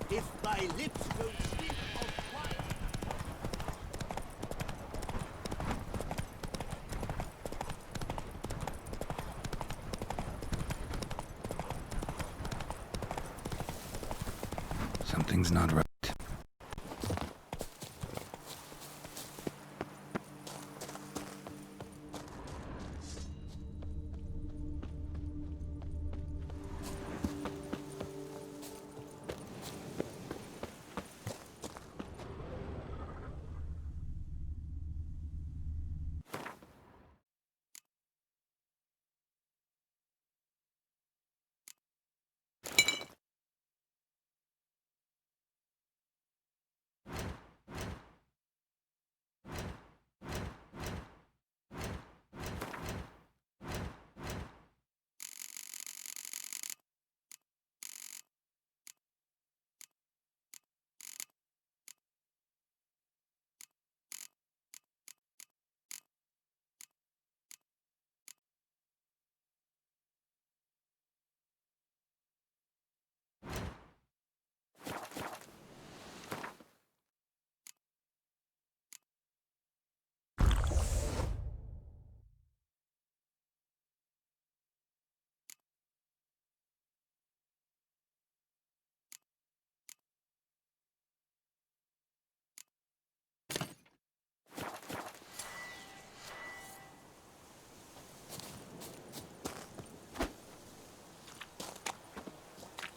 If my lips don't speak of quiet. Something's not right.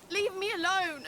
Leave me alone!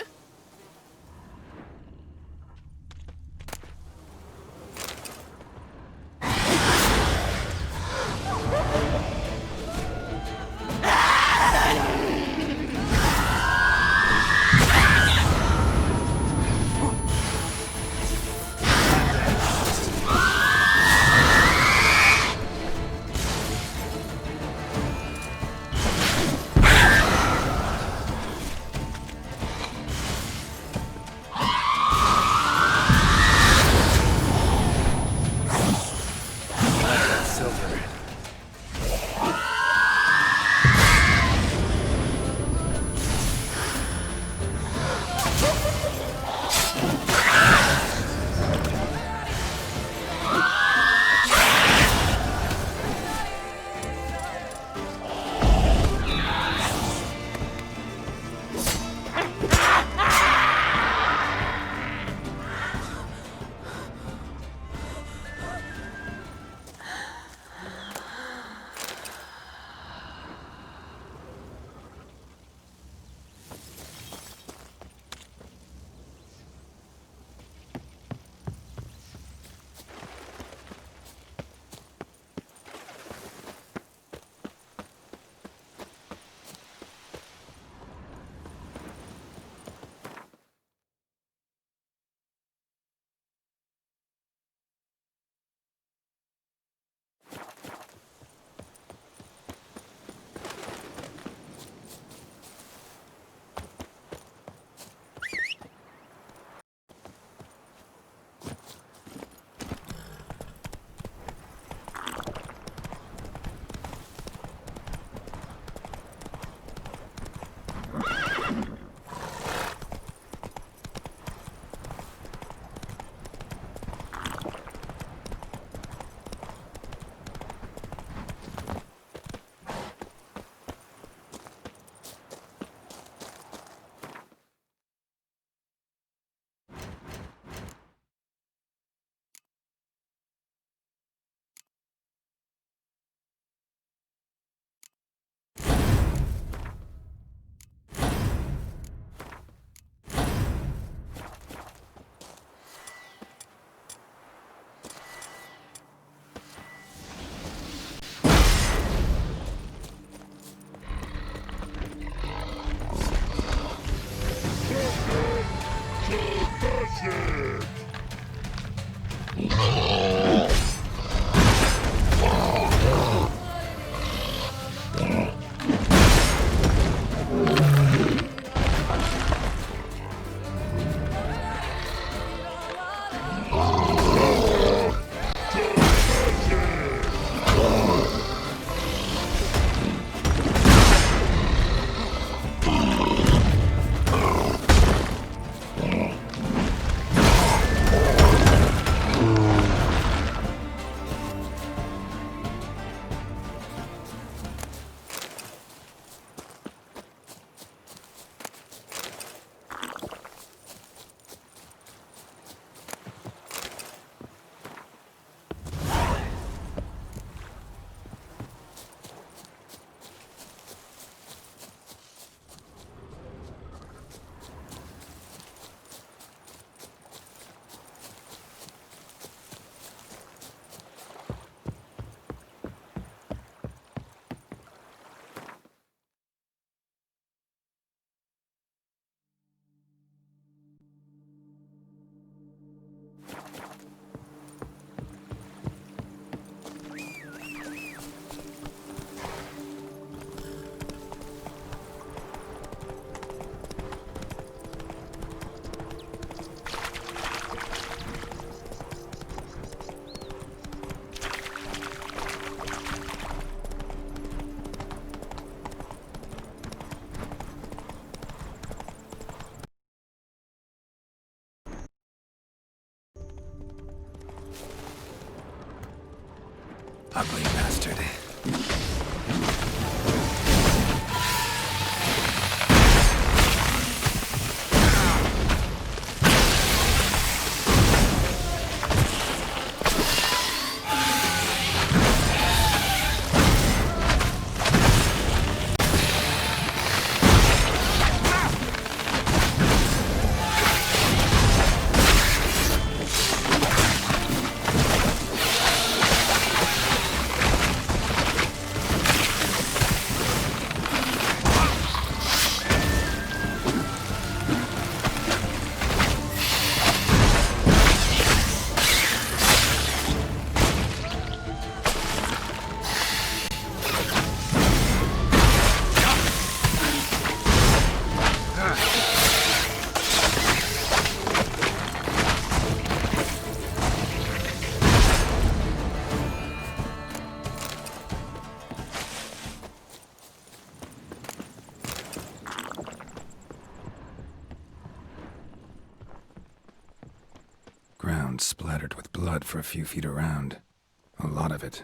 Ugly bastard. Ground splattered with blood for a few feet around. A lot of it.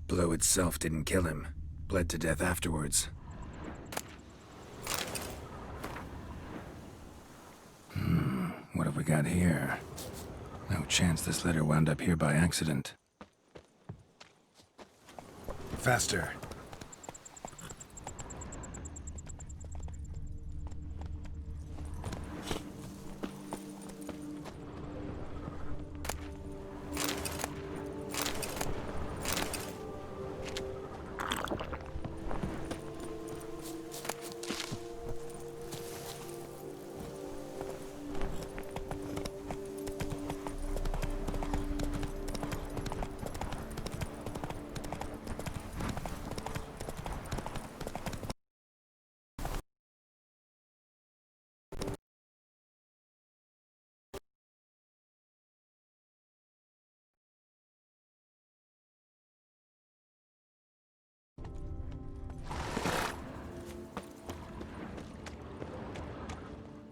Blow itself didn't kill him. Bled to death afterwards. What have we got here? No chance this letter wound up here by accident. Faster.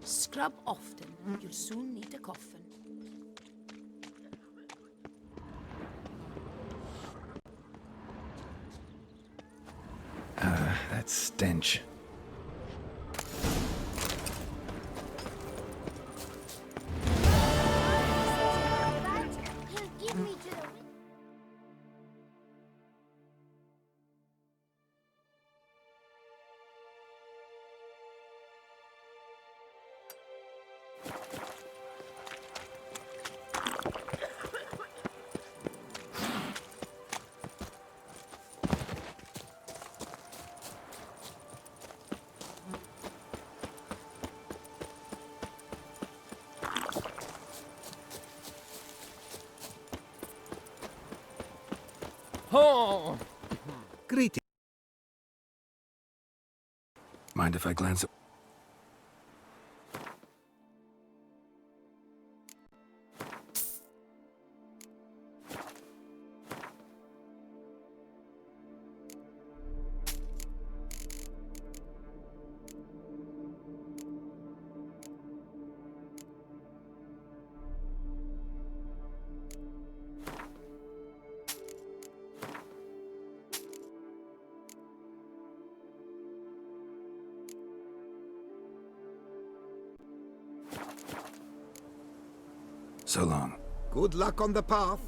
Scrub often. You'll soon need a coffin. That stench. He'll give me to the Oh! Greeting. Mind if I glance at... So long. Good luck on the path.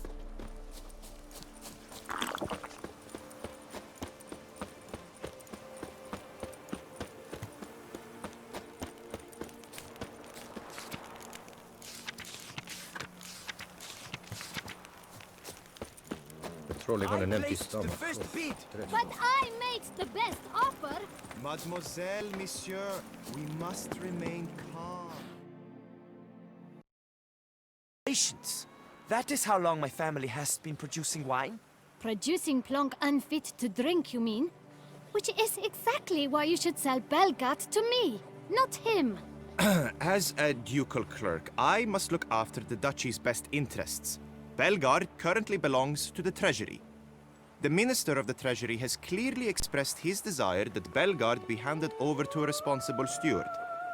Patrolling on an empty stomach. The first beat. But I made the best offer. Mademoiselle, monsieur, we must remain calm. Patience. That is how long my family has been producing wine? Producing plonk unfit to drink, you mean? Which is exactly why you should sell Belgat to me, not him. As a ducal clerk, I must look after the duchy's best interests. Belgard currently belongs to the treasury. The Minister of the Treasury has clearly expressed his desire that Belgard be handed over to a responsible steward.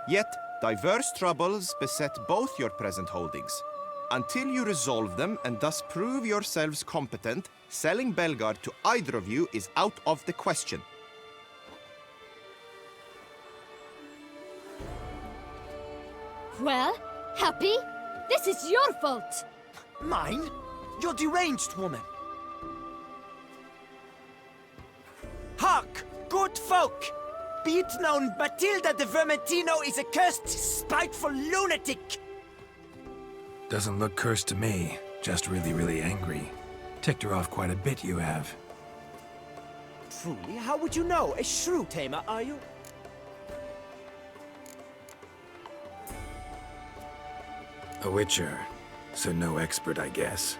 Yet, diverse troubles beset both your present holdings. Until you resolve them and thus prove yourselves competent, selling Belgard to either of you is out of the question. Well, happy? This is your fault! Mine? You're deranged, woman. Hark, good folk! Be it known, Matilda de Vermentino is a cursed, spiteful lunatic! Doesn't look cursed to me. Just really, really angry. Ticked her off quite a bit, you have. Truly, how would you know? A shrew tamer, are you? A witcher. So no expert, I guess.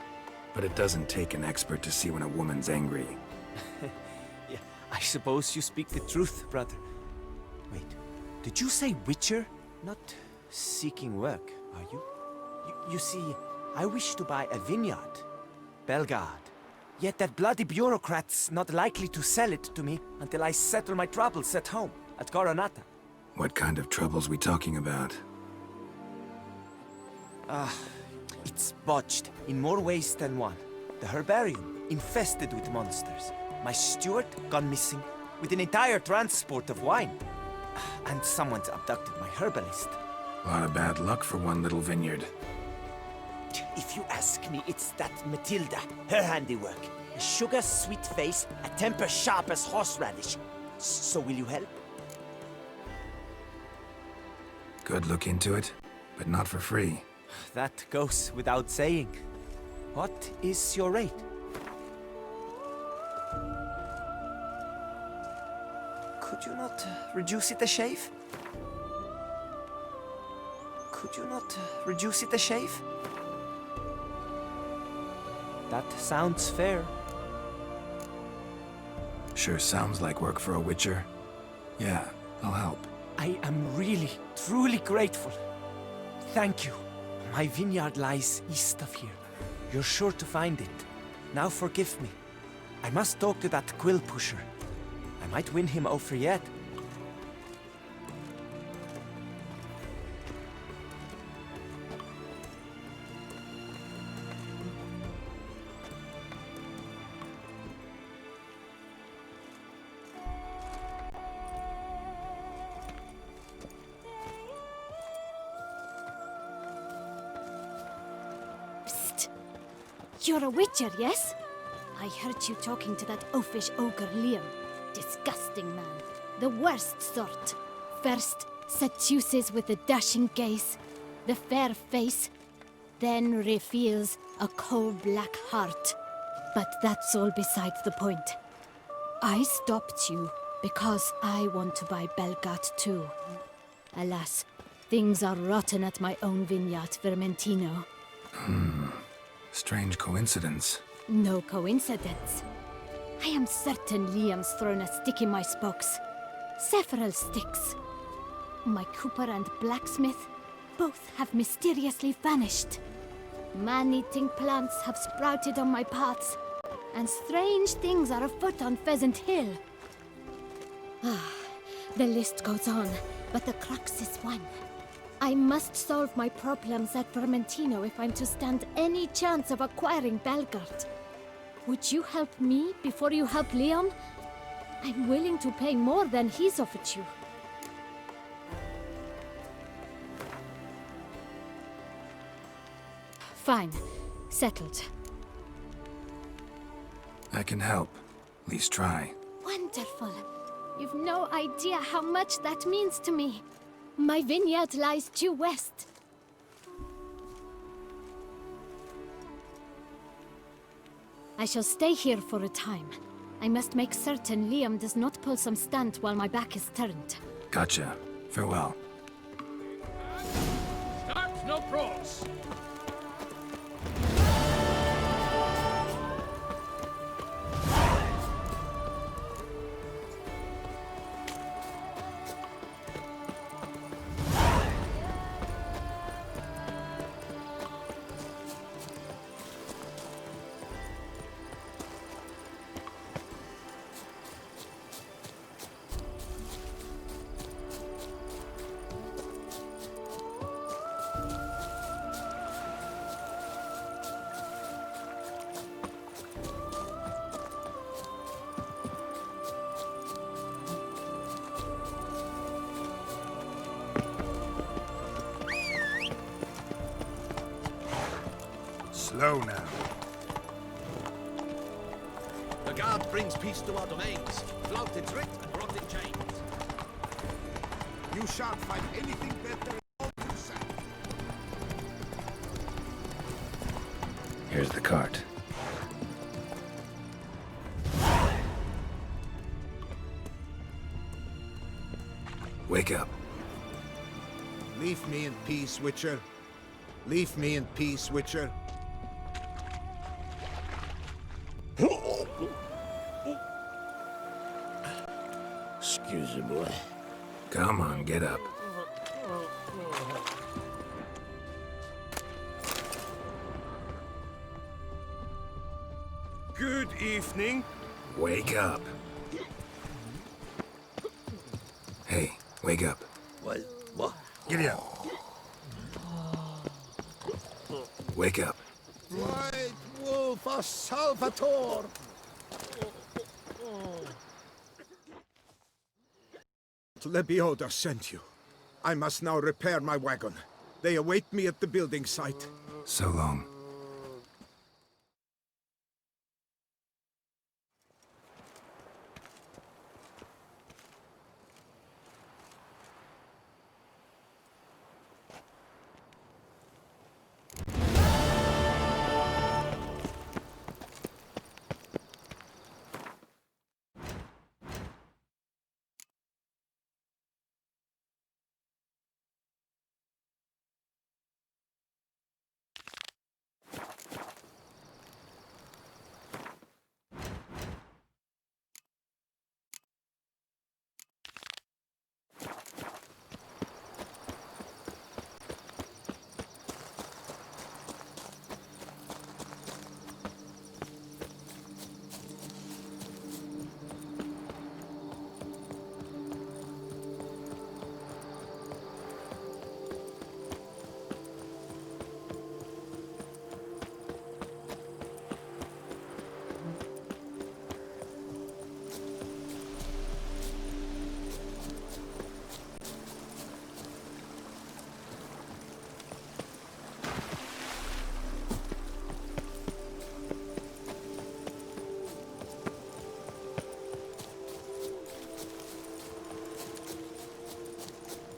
But it doesn't take an expert to see when a woman's angry. Yeah, I suppose you speak the truth, brother. Wait, did you say witcher? Not seeking work, are you? You see, I wish to buy a vineyard. Belgard. Yet that bloody bureaucrat's not likely to sell it to me until I settle my troubles at home, at Coronata. What kind of troubles we talking about? It's botched in more ways than one. The herbarium, infested with monsters. My steward, gone missing, with an entire transport of wine. And someone's abducted my herbalist. A lot of bad luck for one little vineyard. If you ask me, it's that Matilda, her handiwork. A sugar-sweet face, a temper sharp as horseradish. So will you help? Could look into it, but not for free. That goes without saying. What is your rate? Could you not reduce it a shave? Could you not reduce it a shave? That sounds fair. Sure sounds like work for a witcher. Yeah, I'll help. I am really, truly grateful. Thank you. My vineyard lies east of here. You're sure to find it. Now forgive me. I must talk to that quill pusher. I might win him over yet. You're a witcher, yes? I heard you talking to that oafish ogre Liam. Disgusting man. The worst sort. First, seduces with the dashing gaze, the fair face, then reveals a coal-black heart. But that's all besides the point. I stopped you because I want to buy Belgat too. Alas, things are rotten at my own vineyard, Vermentino. Strange coincidence. No coincidence. I am certain Liam's thrown a stick in my spokes. Several sticks. My cooper and blacksmith both have mysteriously vanished. Man-eating plants have sprouted on my paths, and strange things are afoot on Pheasant Hill. The list goes on, but the crux is one. I must solve my problems at Vermentino if I'm to stand any chance of acquiring Belgard. Would you help me before you help Leon? I'm willing to pay more than he's offered you. Fine. Settled. I can help. At least try. Wonderful. You've no idea how much that means to me. My vineyard lies due west. I shall stay here for a time. I must make certain Liam does not pull some stunt while my back is turned. Gotcha. Farewell. Start no pros. Slow now. The guard brings peace to our domains, flouted writ and brought in chains. You shan't find anything better in all Toussaint. Here's the cart. Wake up. Leave me in peace, Witcher. Leave me in peace, Witcher. Excusez-moi. Come on, get up. Good evening. Wake up. Hey, wake up. What? Get up. Wake up. White Wolf of Salvatore! Lebioda sent you. I must now repair my wagon. They await me at the building site. So long.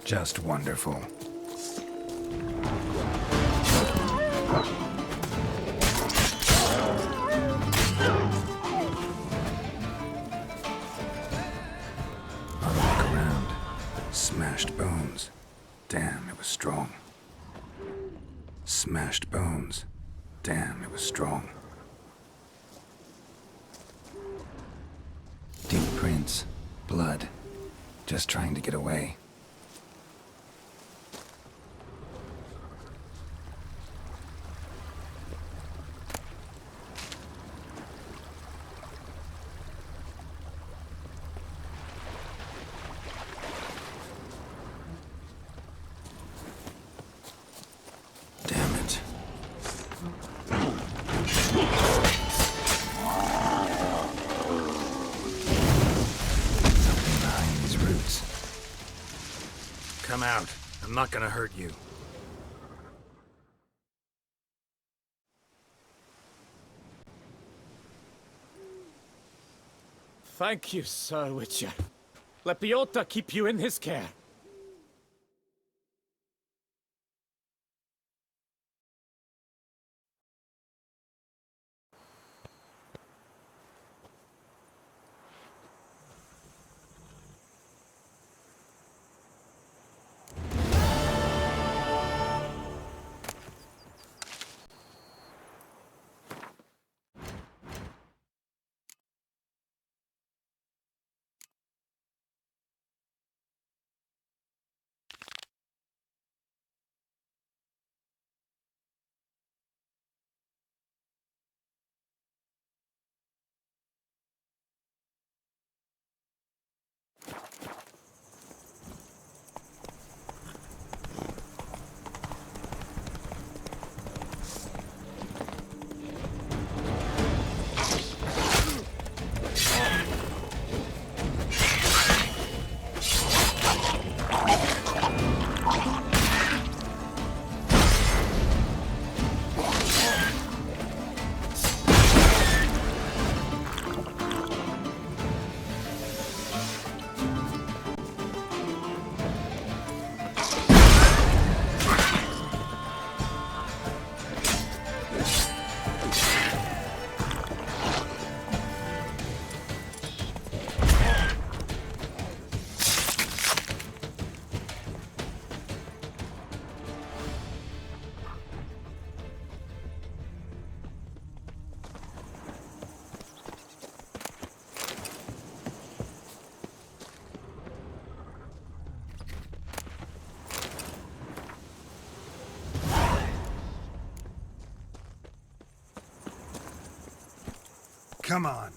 Just wonderful. I'll look around. Smashed bones. Damn, it was strong. Smashed bones. Damn, it was strong. Deep prints. Blood. Just trying to get away. Damn it. Something behind these roots. Come out. I'm not gonna hurt you. Thank you, Sir Witcher. Let Biota keep you in his care. Come on.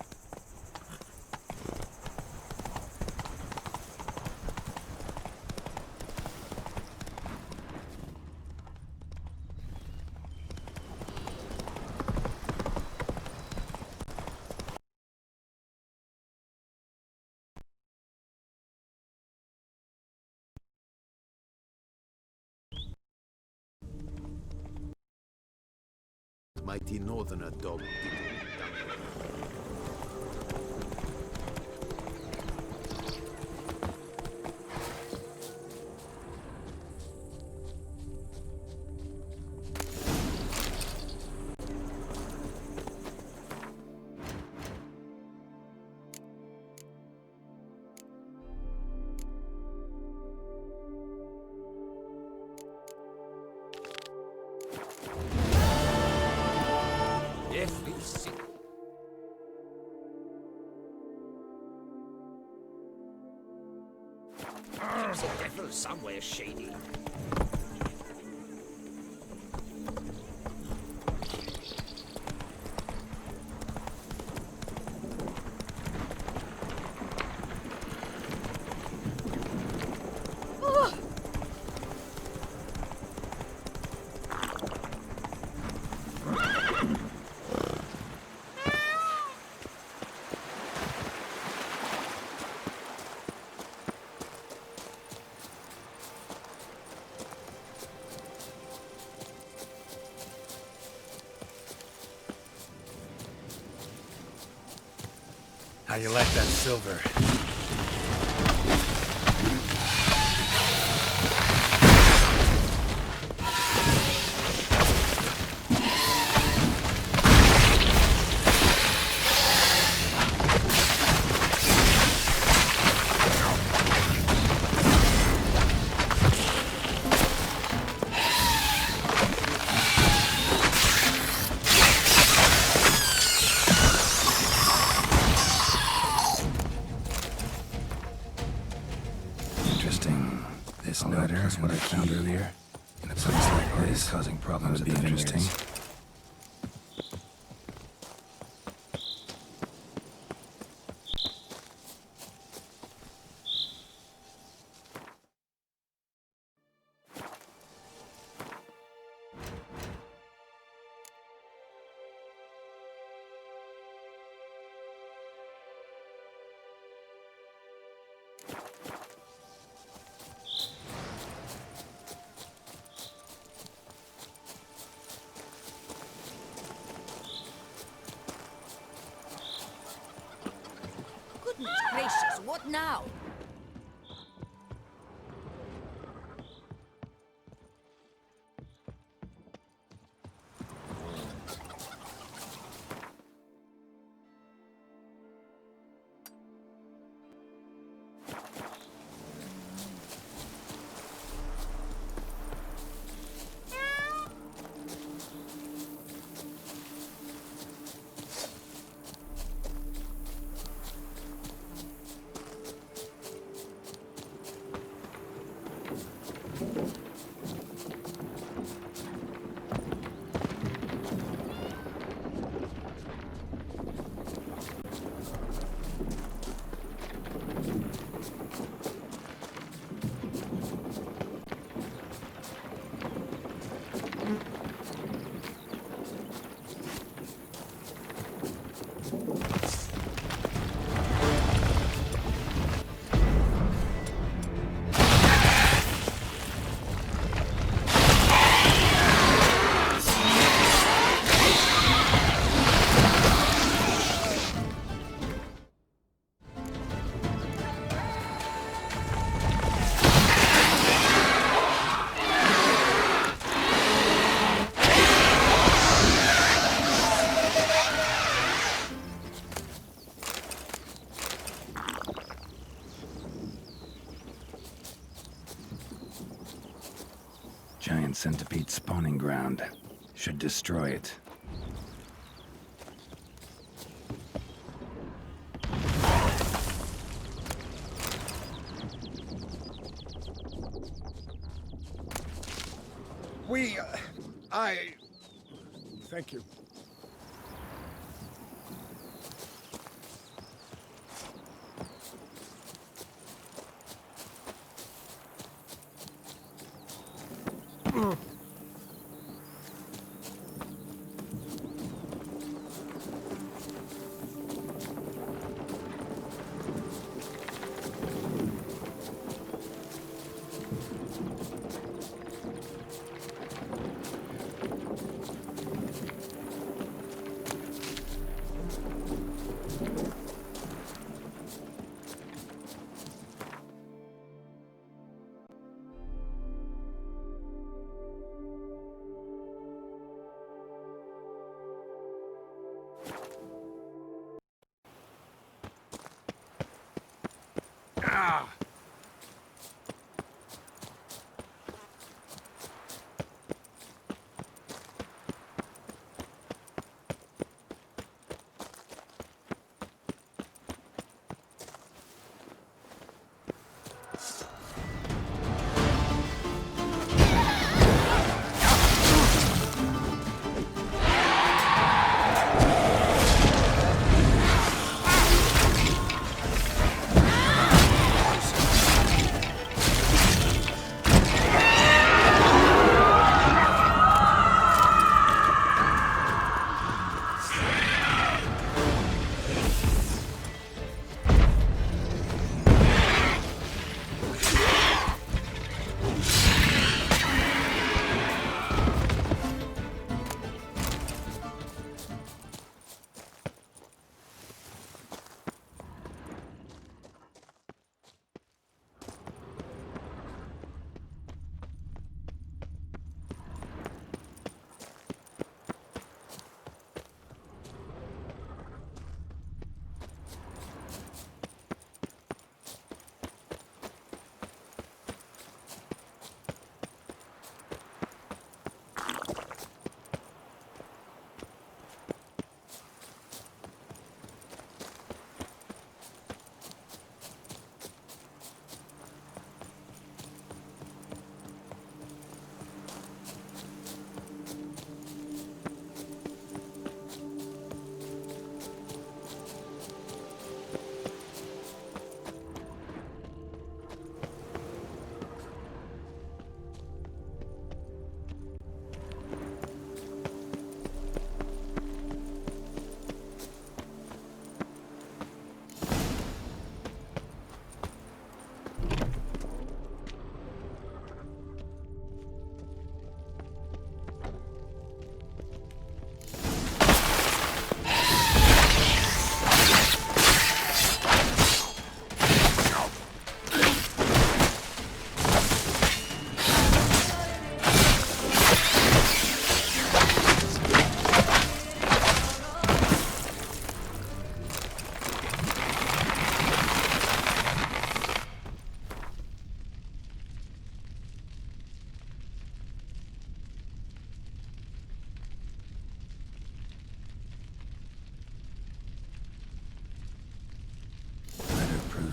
Mighty northerner dog. Deathly sick. There's a devil somewhere shady. How you like that silver? Interesting. This letter is what I found earlier. In a place like this, causing problems at the vineyards. Goodness gracious, what now? Giant centipede spawning ground. Should destroy it. Thank you.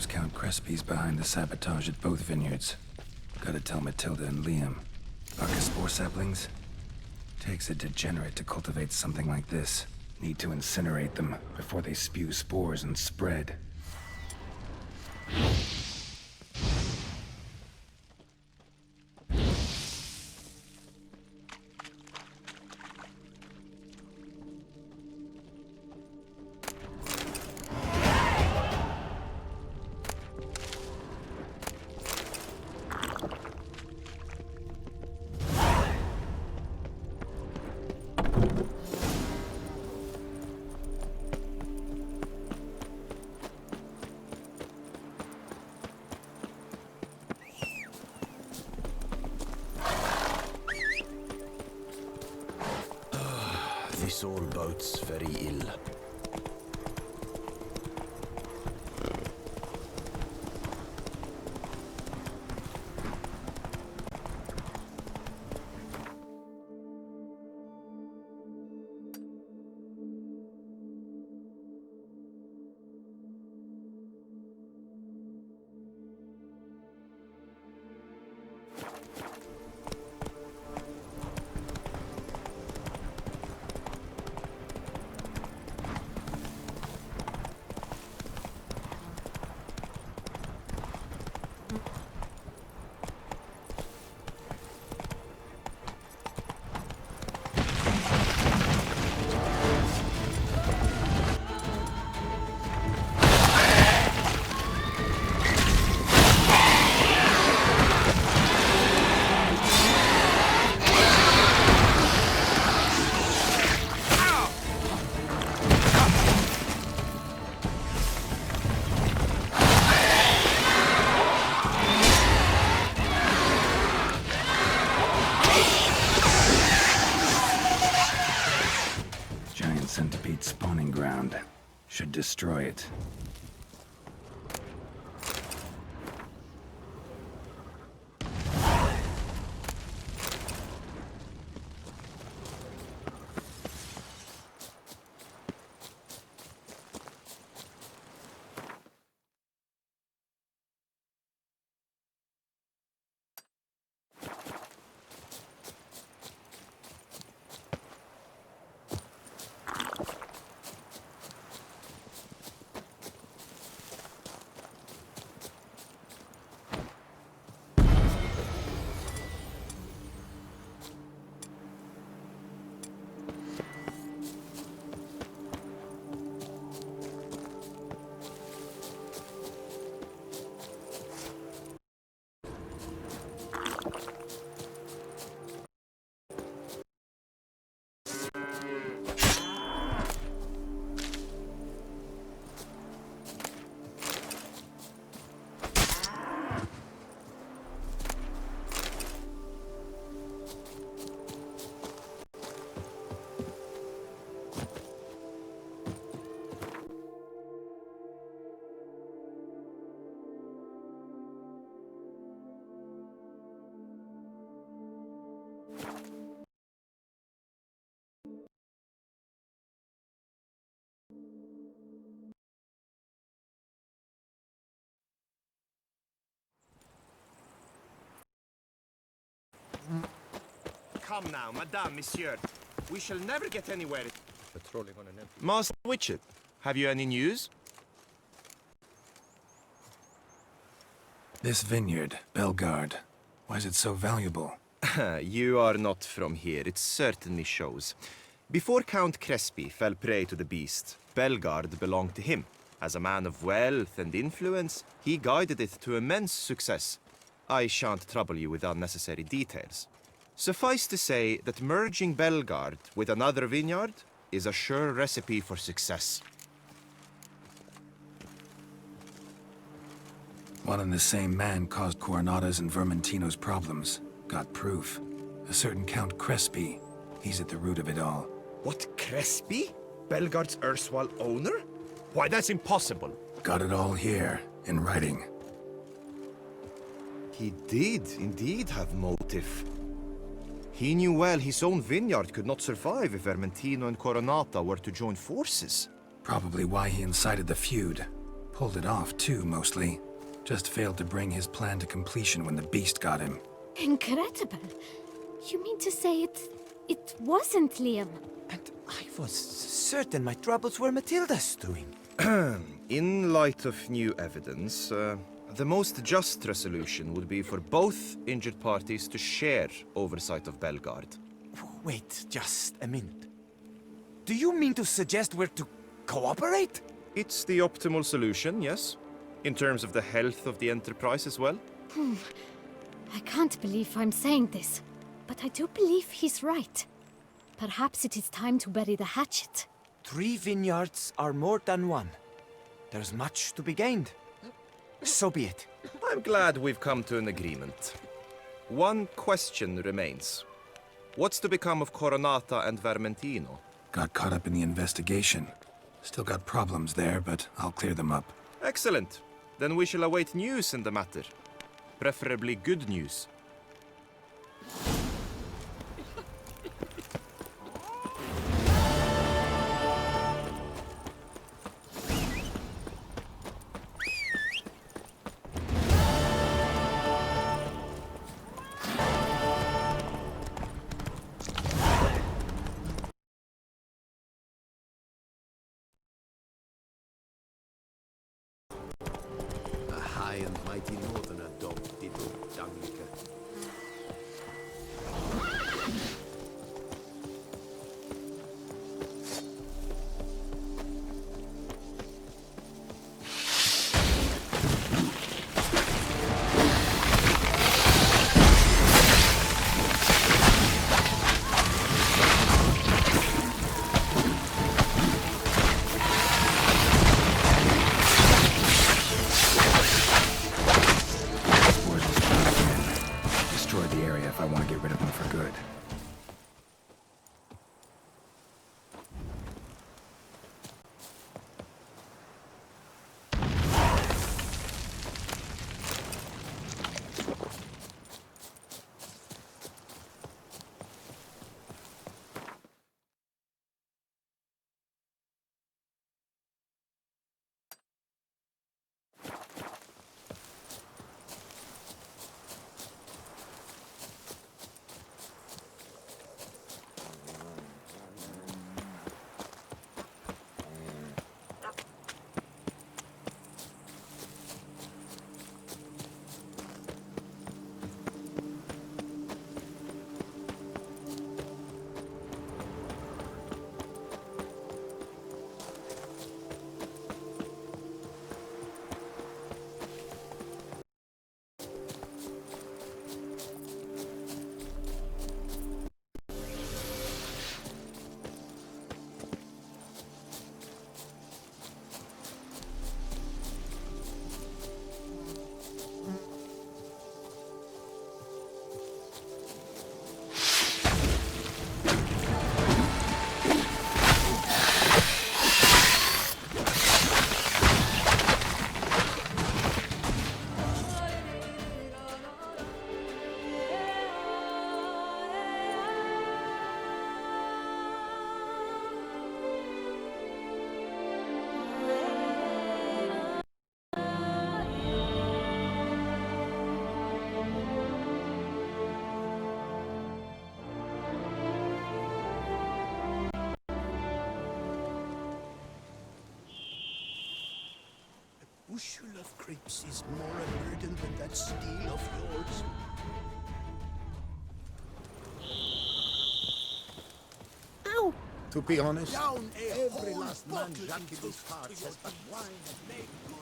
Count Crespi's behind the sabotage at both vineyards. Gotta tell Matilda and Liam. Bacchus spore saplings? Takes a degenerate to cultivate something like this. Need to incinerate them before they spew spores and spread. This all bodes very ill. should destroy it. Come now, madame, monsieur. We shall never get anywhere. Patrolling on an empty... Master Witcher, have you any news? This vineyard, Bellegarde, why is it so valuable? You are not from here, it certainly shows. Before Count Crespi fell prey to the beast, Bellegarde belonged to him. As a man of wealth and influence, he guided it to immense success. I shan't trouble you with unnecessary details. Suffice to say that merging Bellegarde with another vineyard is a sure recipe for success. One and the same man caused Coronata's and Vermentino's problems. Got proof. A certain Count Crespi. He's at the root of it all. What, Crespi? Bellegarde's erstwhile owner? Why, that's impossible. Got it all here, in writing. He did indeed have motive. He knew well his own vineyard could not survive if Vermentino and Coronata were to join forces. Probably why he incited the feud. Pulled it off, too, mostly. Just failed to bring his plan to completion when the beast got him. Incredible. You mean to say it wasn't Liam? And I was certain my troubles were Matilda's doing. In light of new evidence, the most just resolution would be for both injured parties to share oversight of Bellegarde. Wait just a minute. Do you mean to suggest we're to cooperate? It's the optimal solution, yes. In terms of the health of the enterprise as well. I can't believe I'm saying this, but I do believe he's right. Perhaps it is time to bury the hatchet. 3 vineyards are more than one. There's much to be gained. So be it. I'm glad we've come to an agreement. One question remains. What's to become of Coronata and Vermentino? Got caught up in the investigation. Still got problems there, but I'll clear them up. Excellent. Then we shall await news in the matter. Preferably good news. A high and mighty northerner dogged Diddle Dungica. Destroy the area if I want to get rid of them for good. bushel of grapes is more a burden than that steel of yours. Ow! To be honest, Down a every whole last man bottle Jack and in these toast parts to has but your wine teeth. and Make good.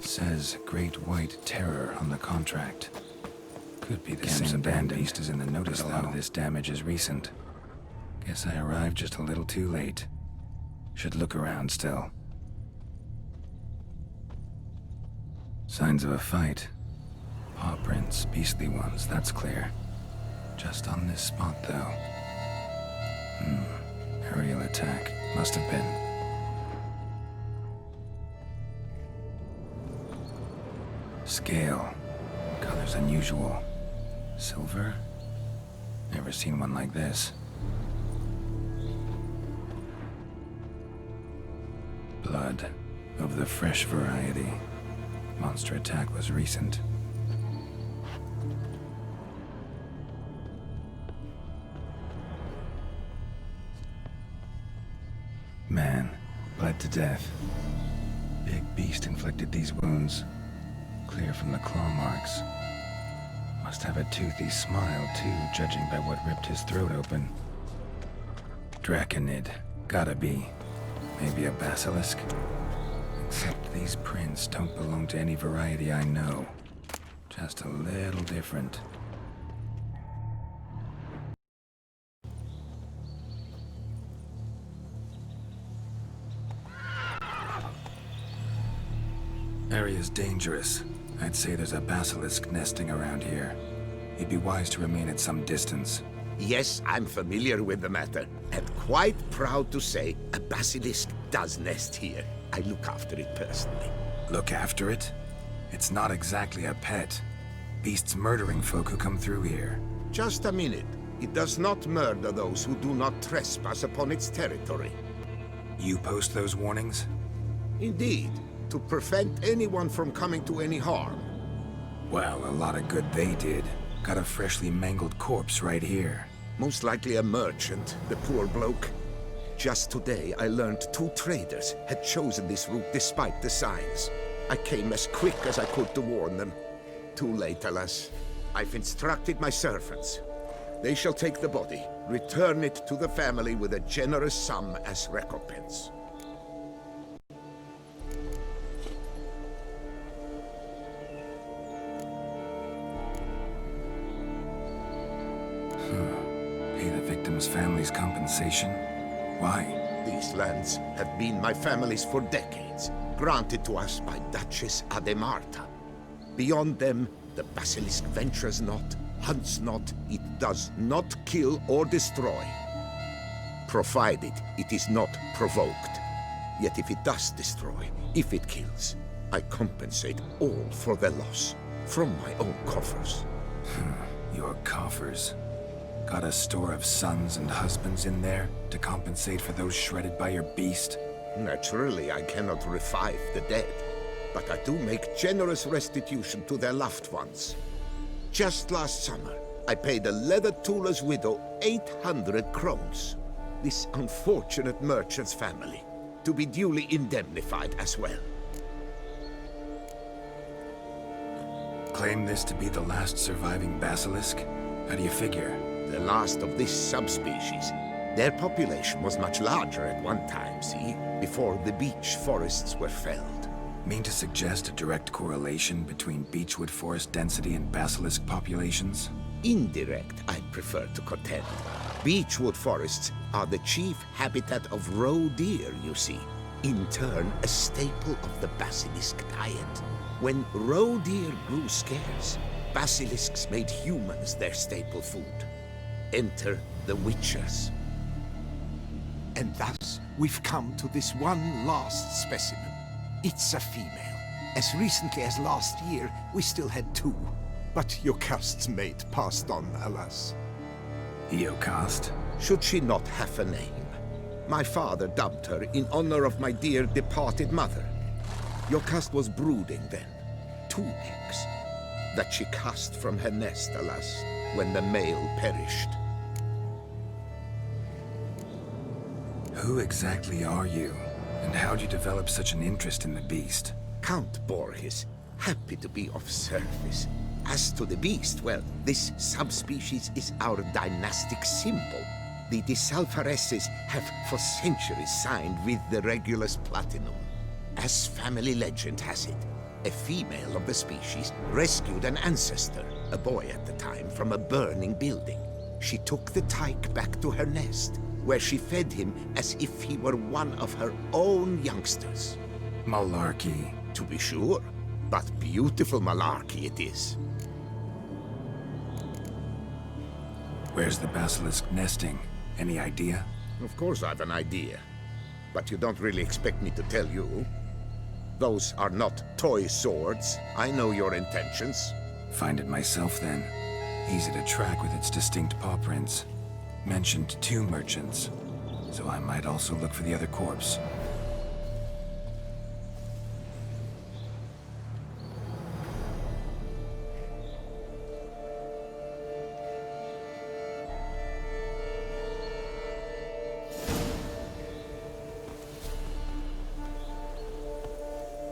Says Great White Terror on the contract. Could be the same band beast as in the notice, though. A lot of this damage is recent. Guess I arrived just a little too late. Should look around still. Signs of a fight. Paw prints, beastly ones, that's clear. Just on this spot, though. Aerial attack. Must have been. Scale. Colors unusual. Silver? Never seen one like this. Blood. Of the fresh variety. Monster attack was recent. Man. Bled to death. Big beast inflicted these wounds. Clear from the claw marks. Must have a toothy smile, too, judging by what ripped his throat open. Draconid. Gotta be. Maybe a basilisk? Except these prints don't belong to any variety I know. Just a little different. Area's dangerous. I'd say there's a basilisk nesting around here. It'd be wise to remain at some distance. Yes, I'm familiar with the matter, and quite proud to say a basilisk does nest here. I look after it personally. Look after it? It's not exactly a pet. Beasts murdering folk who come through here. Just a minute. It does not murder those who do not trespass upon its territory. You post those warnings? Indeed, to prevent anyone from coming to any harm. Well, a lot of good they did. Got a freshly mangled corpse right here. Most likely a merchant, the poor bloke. Just today, I learned 2 traders had chosen this route despite the signs. I came as quick as I could to warn them. Too late, alas. I've instructed my servants. They shall take the body, return it to the family with a generous sum as recompense. Pay the victim's family's compensation? Why? These lands have been my family's for decades, granted to us by Duchess Anna Henrietta. Beyond them, the basilisk ventures not, hunts not, it does not kill or destroy. Provided it is not provoked. Yet if it does destroy, if it kills, I compensate all for the loss, from my own coffers. Your coffers. Got a store of sons and husbands in there to compensate for those shredded by your beast? Naturally, I cannot revive the dead, but I do make generous restitution to their loved ones. Just last summer, I paid a leather tooler's widow 800 crowns. This unfortunate merchant's family, to be duly indemnified as well. Claim this to be the last surviving basilisk? How do you figure? The last of this subspecies. Their population was much larger at one time, see? Before the beech forests were felled. Mean to suggest a direct correlation between beechwood forest density and basilisk populations? Indirect, I prefer to contend. Beechwood forests are the chief habitat of roe deer, you see. In turn, a staple of the basilisk diet. When roe deer grew scarce, basilisks made humans their staple food. Enter the witchers. And thus, we've come to this one last specimen. It's a female. As recently as last year, we still had 2. But Jocast's mate passed on, alas. Jocast? Should she not have a name? My father dubbed her in honor of my dear departed mother. Jocast was brooding then. 2 eggs. That she cast from her nest, alas, when the male perished. Who exactly are you? And how'd you develop such an interest in the beast? Count Borges, happy to be of service. As to the beast, well, this subspecies is our dynastic symbol. The Disalfareses have for centuries signed with the Regulus Platinum. As family legend has it, a female of the species rescued an ancestor, a boy at the time, from a burning building. She took the tyke back to her nest, where she fed him as if he were one of her own youngsters. Malarkey. To be sure, but beautiful malarkey it is. Where's the basilisk nesting? Any idea? Of course I've an idea, but you don't really expect me to tell you. Those are not toy swords. I know your intentions. Find it myself then. Easy to track with its distinct paw prints. Mentioned 2 merchants, so I might also look for the other corpse.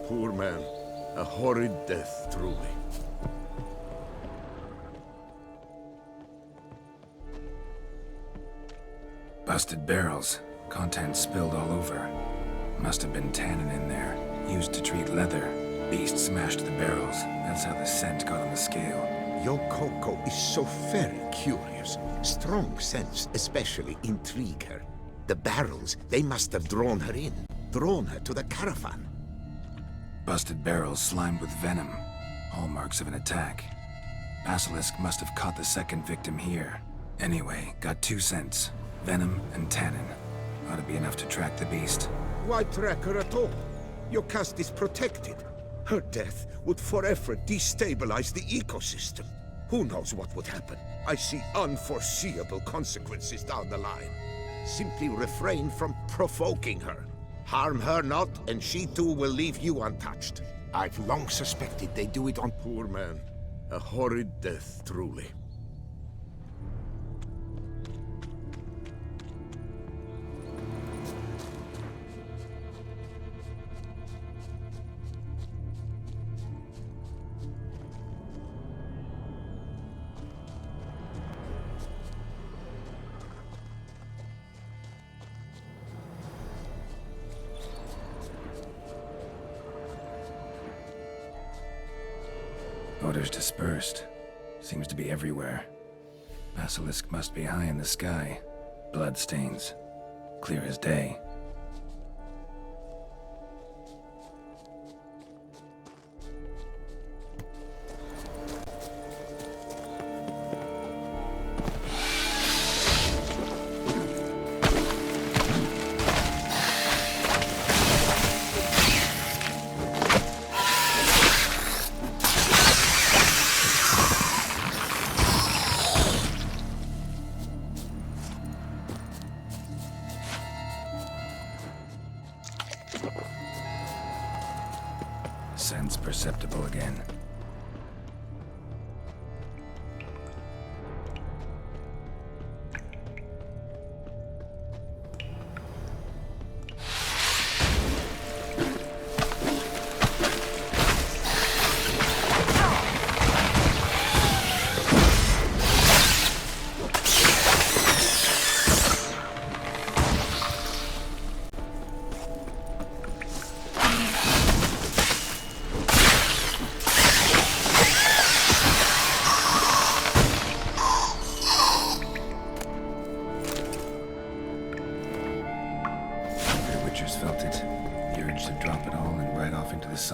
Poor man. A horrid death, truly. Busted barrels. Contents spilled all over. Must have been tannin in there. Used to treat leather. Beast smashed the barrels. That's how the scent got on the scale. Your Coco is so very curious. Strong scents especially intrigue her. The barrels, they must have drawn her in. Drawn her to the caravan. Busted barrels slimed with venom. Hallmarks of an attack. Basilisk must have caught the second victim here. Anyway, got 2 scents. Venom and tannin. Ought to be enough to track the beast. Why track her at all? Your caste is protected. Her death would forever destabilize the ecosystem. Who knows what would happen? I see unforeseeable consequences down the line. Simply refrain from provoking her. Harm her not, and she too will leave you untouched. I've long suspected they do it on poor man. A horrid death, truly. Odors dispersed. Seems to be everywhere. Basilisk must be high in the sky. Bloodstains. Clear as day. Sense perceptible again.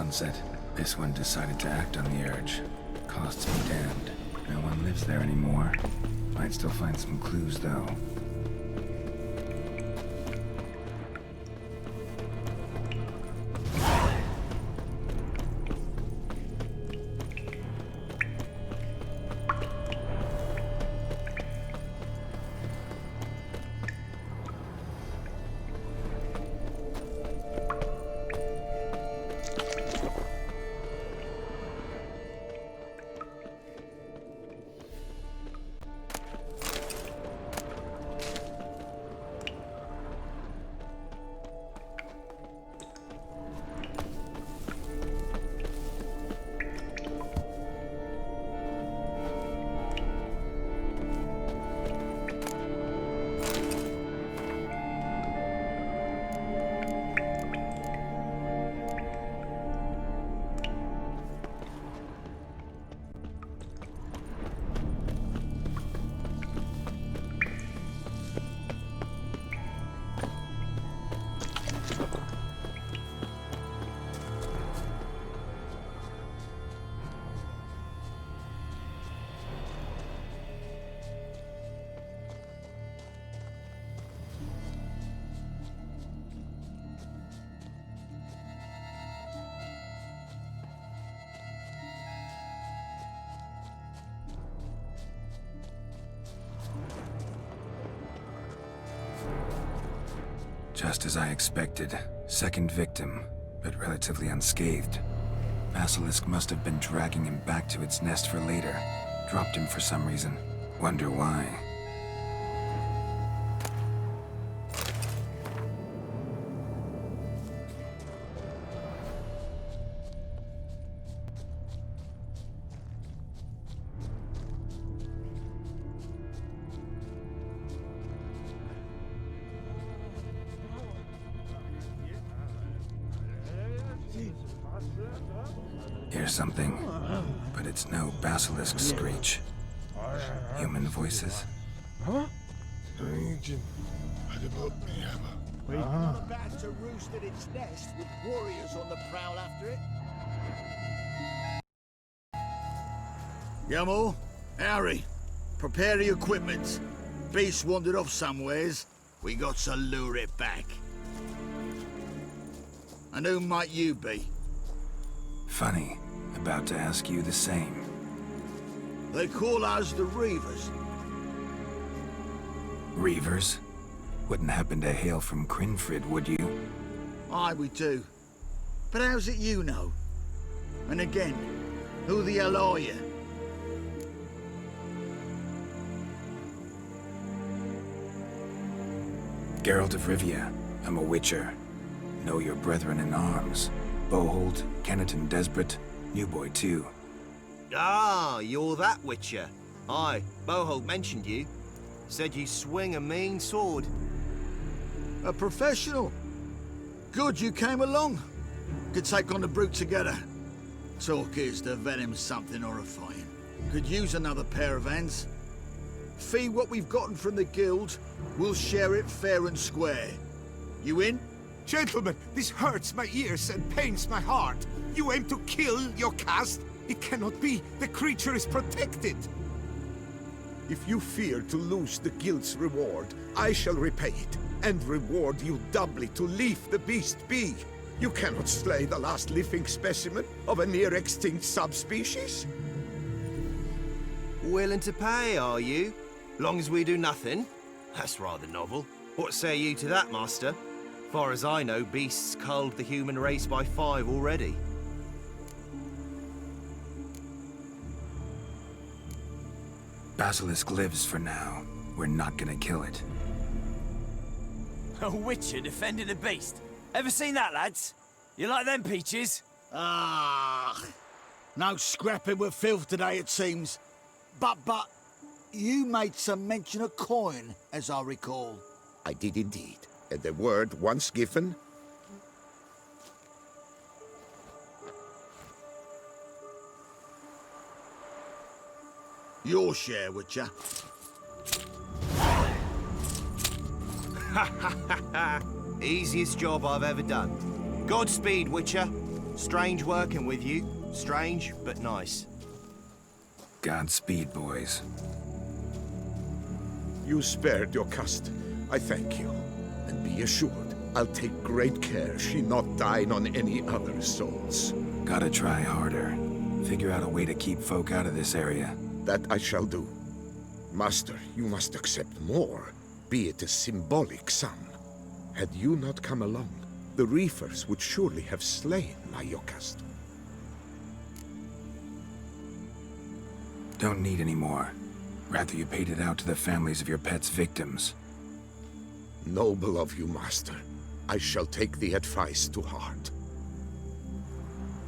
sunset. This one decided to act on the urge. Costs be damned. No one lives there anymore. Might still find some clues, though. Just as I expected. Second victim, but relatively unscathed. Basilisk must have been dragging him back to its nest for later. Dropped him for some reason. Wonder why. Hear something, but it's no basilisk screech. Human voices. We're about to roost at its nest with warriors on the prowl after it. Yamal, Harry, prepare the equipment. Beast wandered off somewheres. We got to lure it back. And who might you be? Funny. About to ask you the same. They call us the Reavers. Reavers? Wouldn't happen to hail from Crinfrid, would you? Aye, we do. But how's it you know? And again, who the hell are you? Geralt of Rivia. I'm a witcher. Know your brethren in arms. Bohold, Kenneton Desperate, New Boy too. Ah, you're that witcher. Aye, Bohold mentioned you. Said you swing a mean sword. A professional. Good you came along. Could take on the brute together. Talk is the venom's something horrifying. Could use another pair of hands. Fee what we've gotten from the guild, we'll share it fair and square. You in? Gentlemen, this hurts my ears and pains my heart. You aim to kill your caste? It cannot be. The creature is protected. If you fear to lose the guild's reward, I shall repay it, and reward you doubly to leave the beast be. You cannot slay the last living specimen of a near-extinct subspecies. Willing to pay, are you? Long as we do nothing? That's rather novel. What say you to that, master? Far as I know, beasts culled the human race by 5 already. Basilisk lives for now. We're not gonna kill it. A witcher defending a beast. Ever seen that, lads? You like them peaches? Ah, no scrapping with filth today, it seems. But, you made some mention of coin, as I recall. I did indeed. And the word once given... Your share, Witcher. Easiest job I've ever done. Godspeed, Witcher. Strange working with you. Strange, but nice. Godspeed, boys. You spared your cust. I thank you. And be assured, I'll take great care she not dine on any other souls. Gotta try harder. Figure out a way to keep folk out of this area. That I shall do. Master, you must accept more, be it a symbolic sum. Had you not come along, the reefers would surely have slain my Yokast. Don't need any more. Rather you paid it out to the families of your pet's victims. Noble of you, Master. I shall take the advice to heart.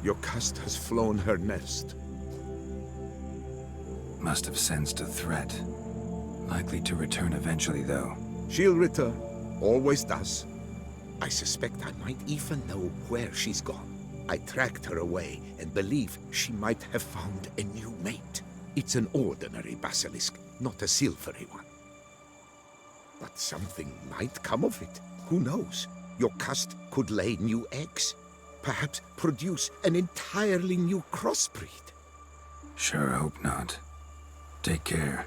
Yokast has flown her nest. Must have sensed a threat. Likely to return eventually, though. She'll return. Always does. I suspect I might even know where she's gone. I tracked her away and believe she might have found a new mate. It's an ordinary basilisk, not a silvery one. But something might come of it. Who knows? Yokast could lay new eggs. Perhaps produce an entirely new crossbreed. Sure hope not. Take care.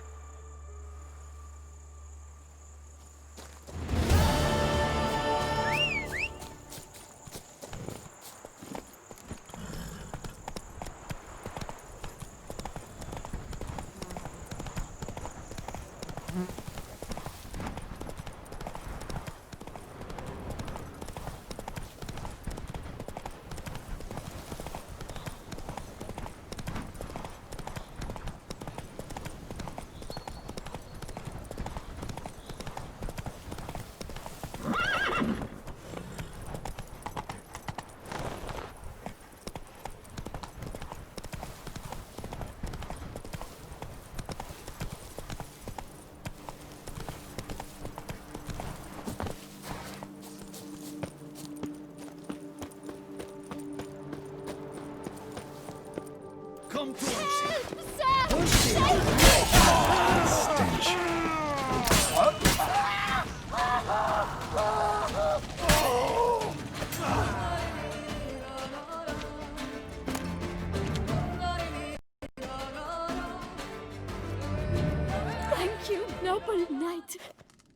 Come to Stench. Thank you, noble knight.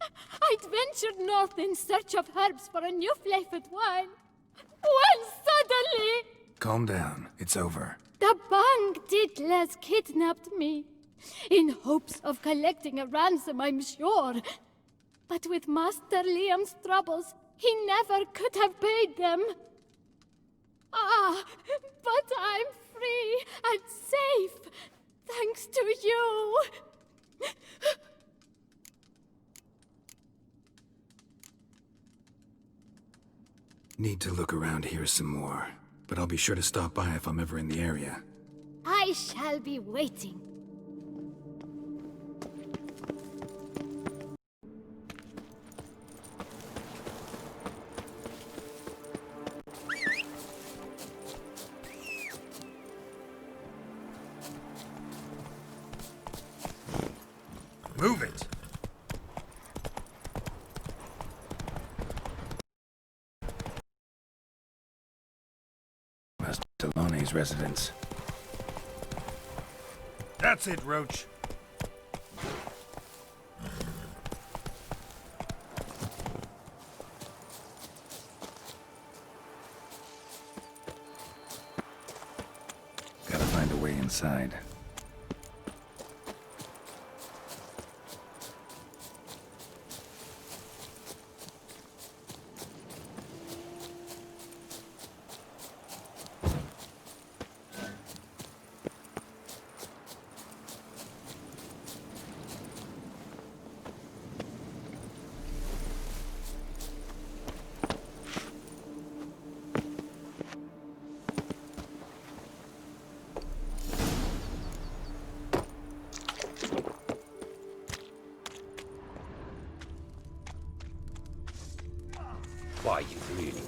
I'd ventured north in search of herbs for a new flavored wine. When suddenly... Calm down. It's over. the Bang Diddlers kidnapped me. In hopes of collecting a ransom, I'm sure. But with Master Liam's troubles, he never could have paid them. Ah, but I'm free and safe, thanks to you. Need to look around here some more, but I'll be sure to stop by if I'm ever in the area. I shall be waiting. Move it! Master Delonne's residence. That's it, Roach. Gotta find a way inside. Why, you really...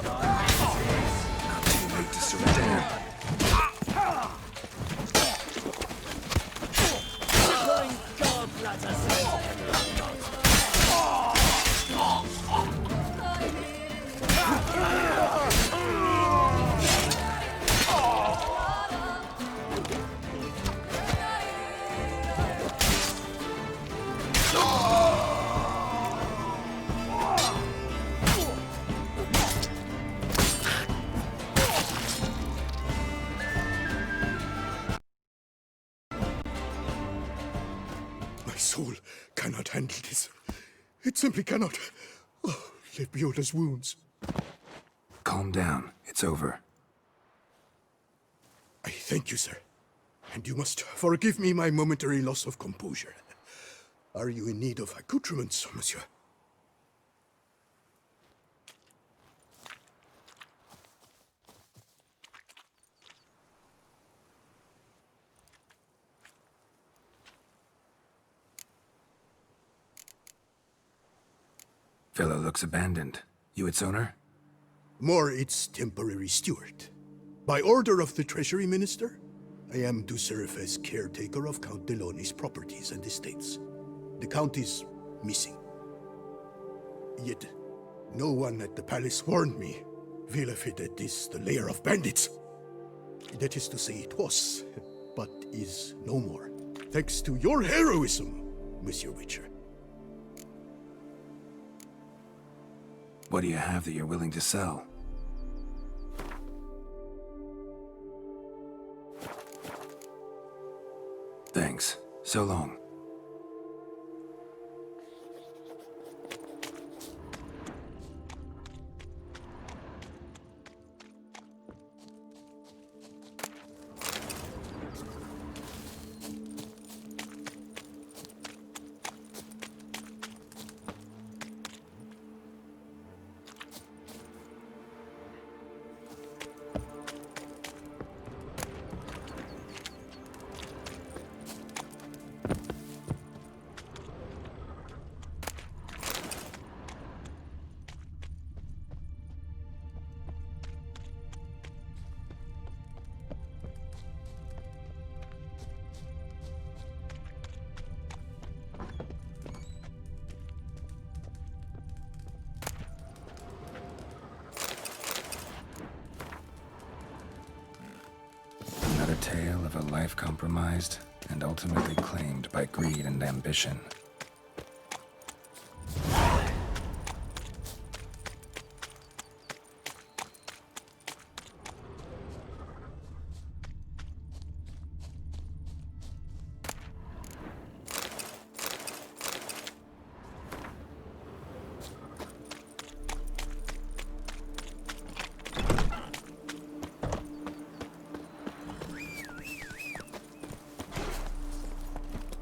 Not too late to surrender. soul cannot handle this. It simply cannot. Oh, Lebioda's wounds. Calm down. It's over. I thank you, sir. And you must forgive me my momentary loss of composure. Are you in need of accoutrements, monsieur? Fellow looks abandoned. You its owner? More its temporary steward. By order of the Treasury Minister, I am to serve as caretaker of Count Deloni's properties and estates. The Count is missing. Yet, no one at the palace warned me. Villefit is the lair of bandits. That is to say it was, but is no more. Thanks to your heroism, Monsieur Witcher. What do you have that you're willing to sell? Thanks. So long. Another tale of a life compromised and ultimately claimed by greed and ambition.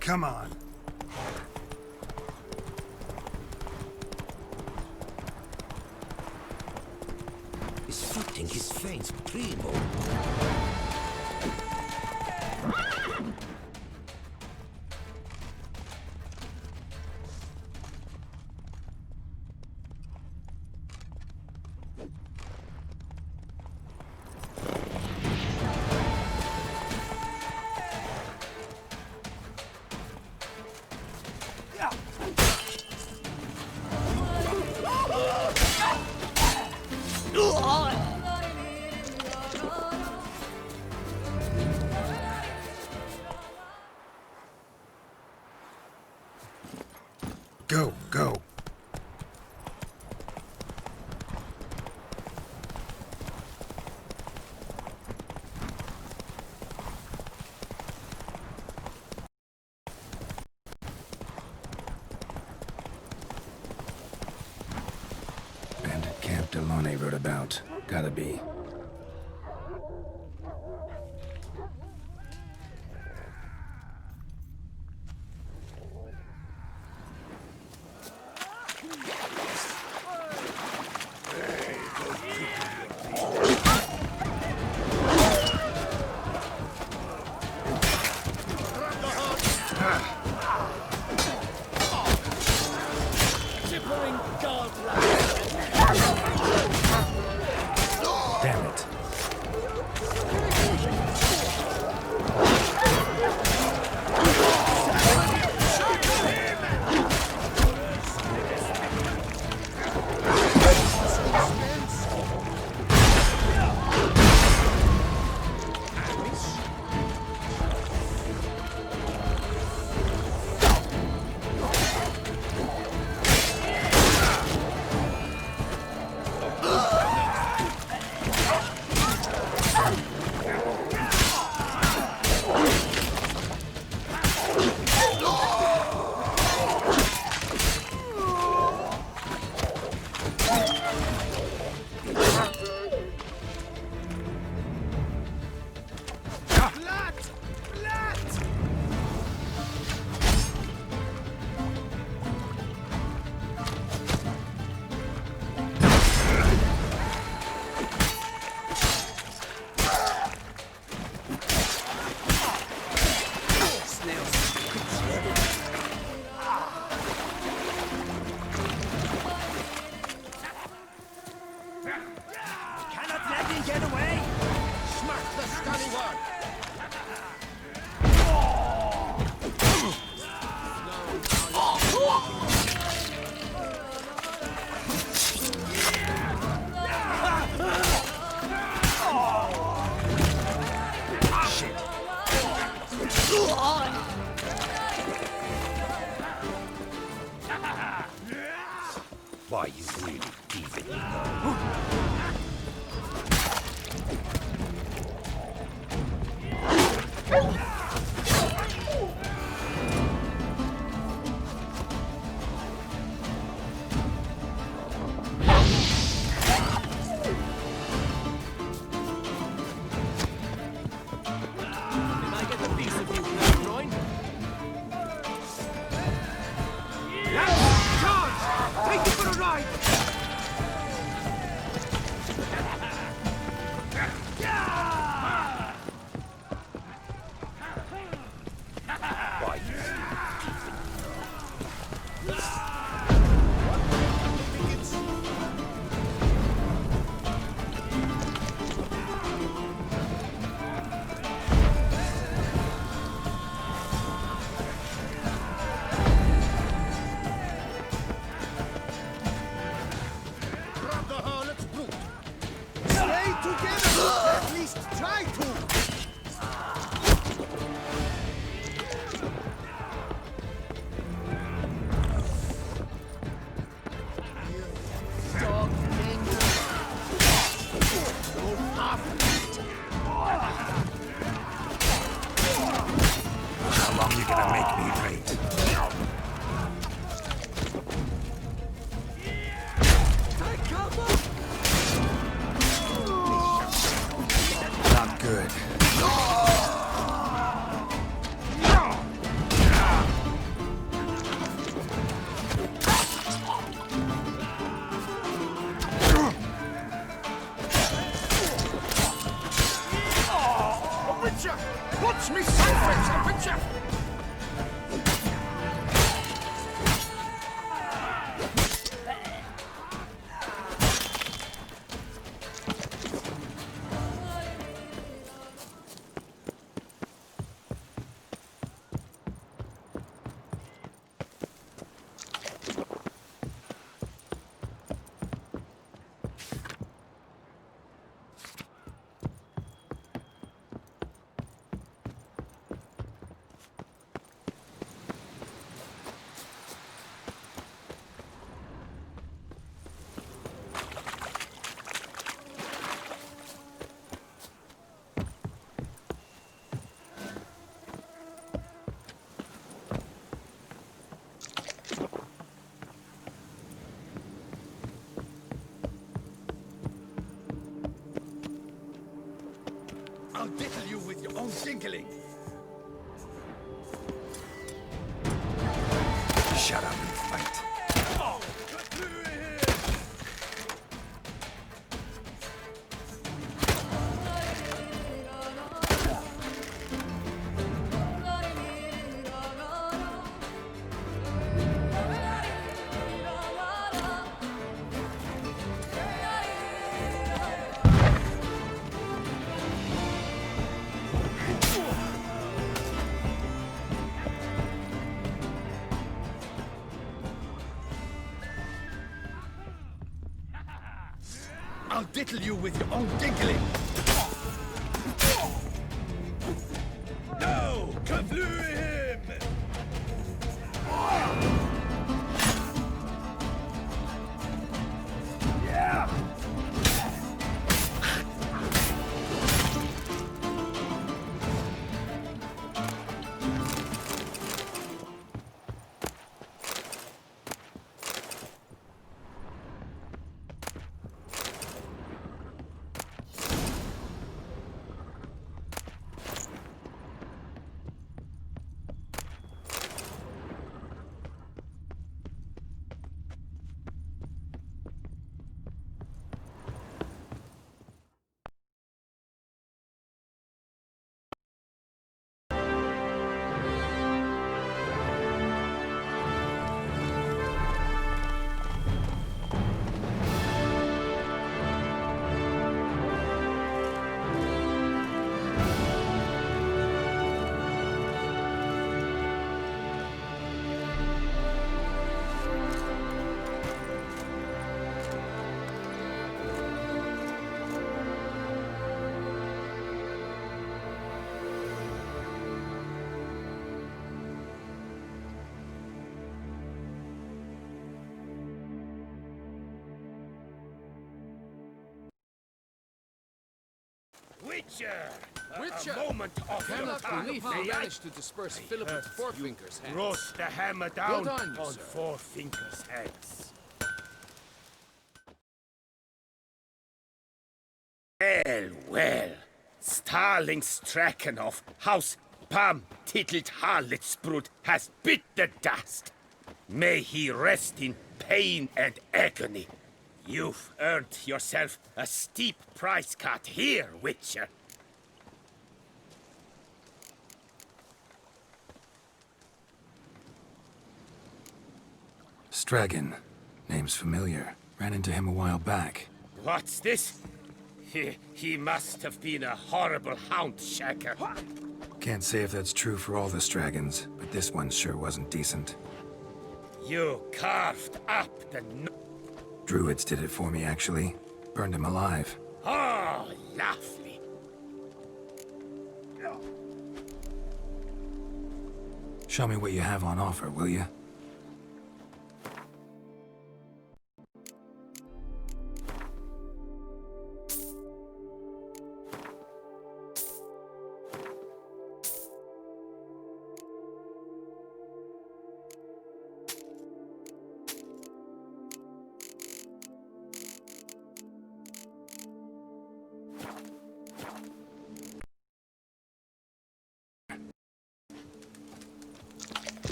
Come on. His footing, his feints, primo. Go, go. Bandit camp Delone wrote about. Gotta be. Damn it. scallywag! Why, you really even know? Can I get a piece of you, Groin? Charge! Take it for a ride! Why, you Grab the harlot's brute! Stay together! At least try to! Dog danger! No half! How long you gonna make me wait? Take cover! Not good. Witcher! Watch me salvage the Witcher! I'll diddle you with your own tinkling. Shut up and fight. I'll diddle you with your own tinkling. No! Kavlu him! Yeah! Witcher! Witcher! A moment of I cannot your believe time. you managed to disperse Philip with Fourfinger's head. Brought the hammer down Good on you, on sir. Fourfinger's heads. Well, well. Starling Strakenhoff, House Pam Titelt Harlitsbrut has bit the dust. May he rest in pain and agony. You've earned yourself a steep price cut here, Witcher. Stragan. Name's familiar. Ran into him a while back. What's this? He must have been a horrible hound shaker. Can't say if that's true for all the Stragons, but this one sure wasn't decent. You carved up the... Druids did it for me, actually. Burned him alive. Oh, lovely. Show me what you have on offer, will you?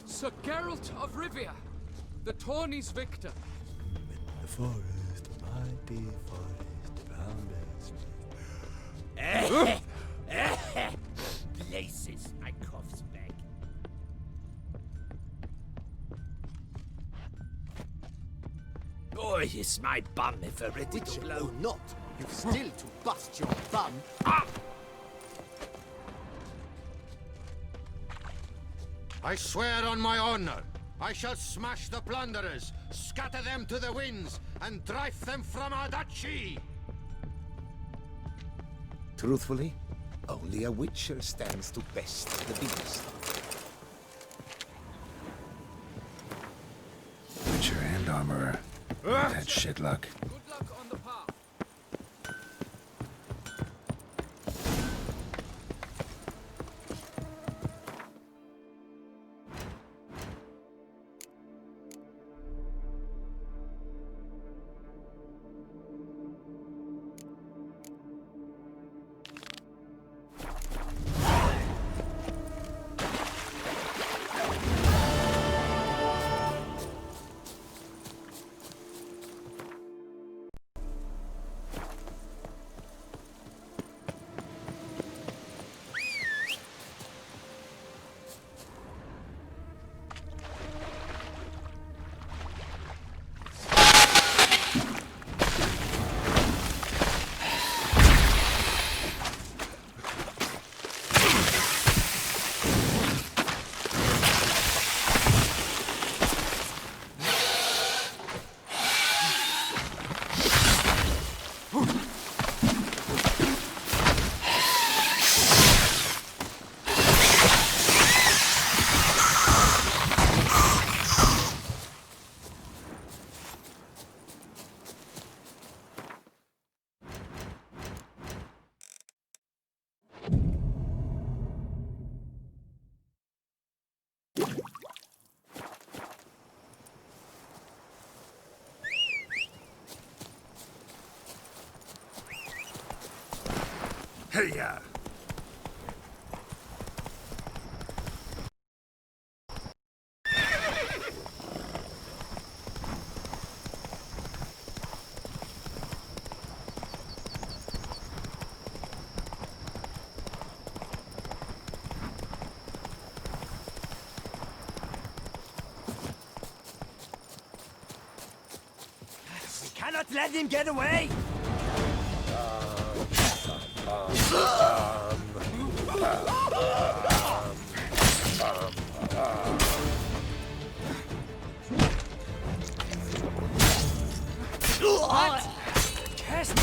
Sir Geralt of Rivia, the tourney's victor. The forest, mighty forest, round Places, my cough's back. Boy, is my bum ever ready to blow. or not, you've still to bust your bum. I swear on my honor, I shall smash the plunderers, scatter them to the winds, and drive them from our duchy! Truthfully, only a Witcher stands to best the beast. Witcher and armorer. That shit luck. Good luck on the path. Hey-ya! We cannot let him get away! What? Cast.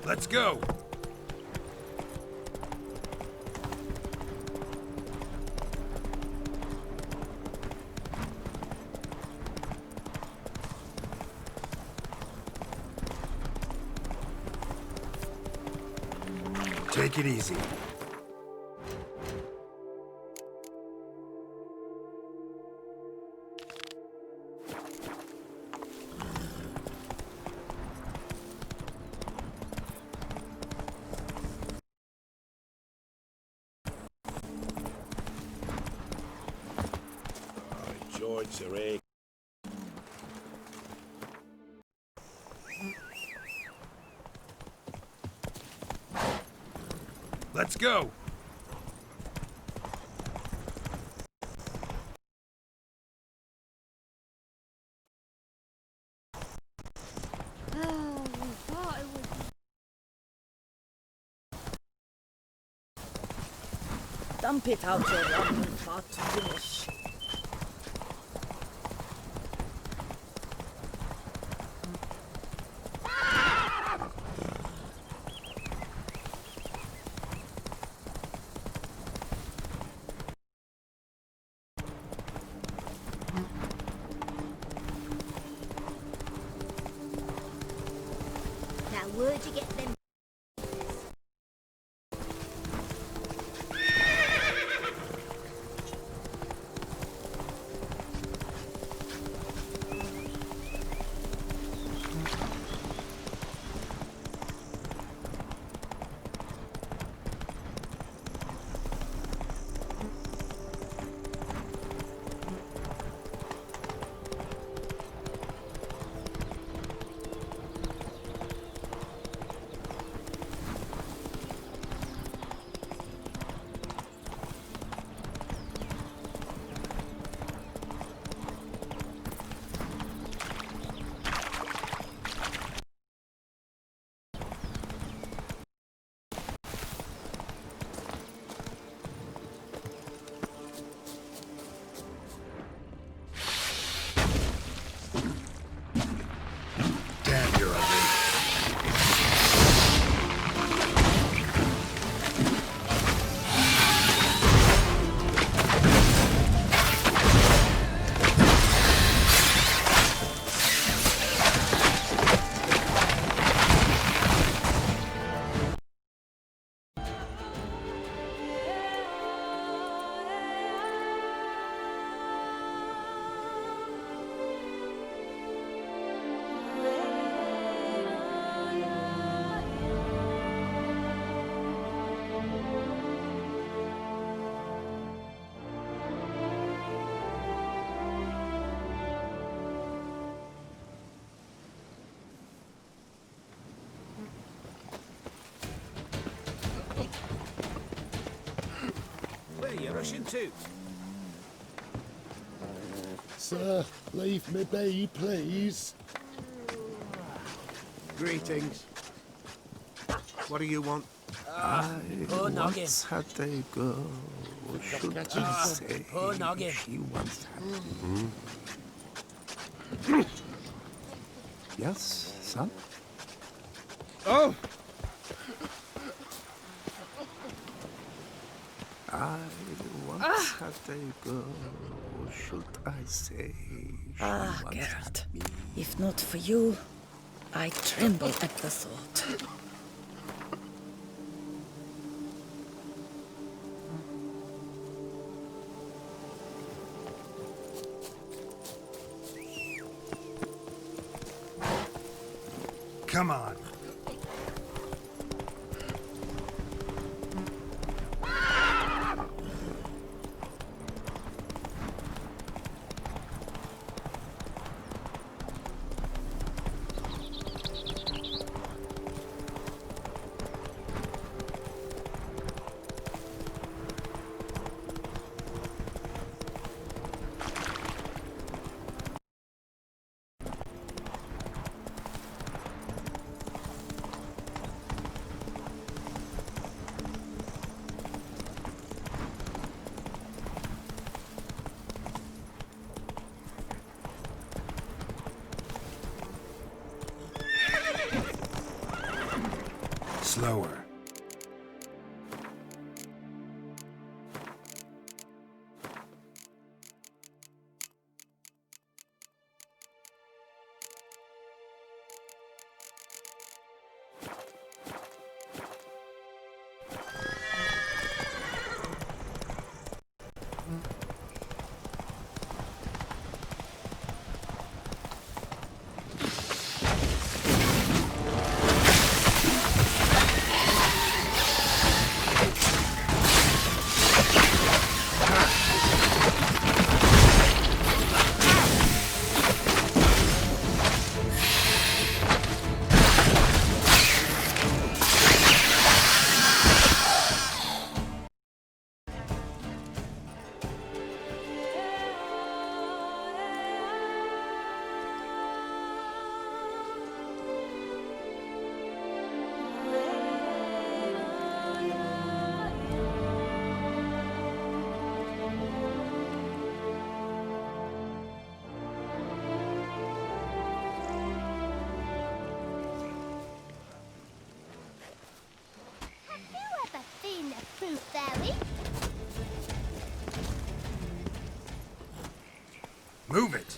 Let's go! Take it easy. George Zurek. Let's go! Dump it out your rotten fat finish. Now, where'd you get them? Damn, you're ugly. Where are you rushing to? Sir, leave me be, please. Greetings. What do you want? Poor noggin. Once had a girl, should I say? Poor noggin. She once had. Yes, son? Oh! I once had a girl, should I say? She once Geralt. had me. If not for you, I tremble at the thought. Come on. slower. Move it!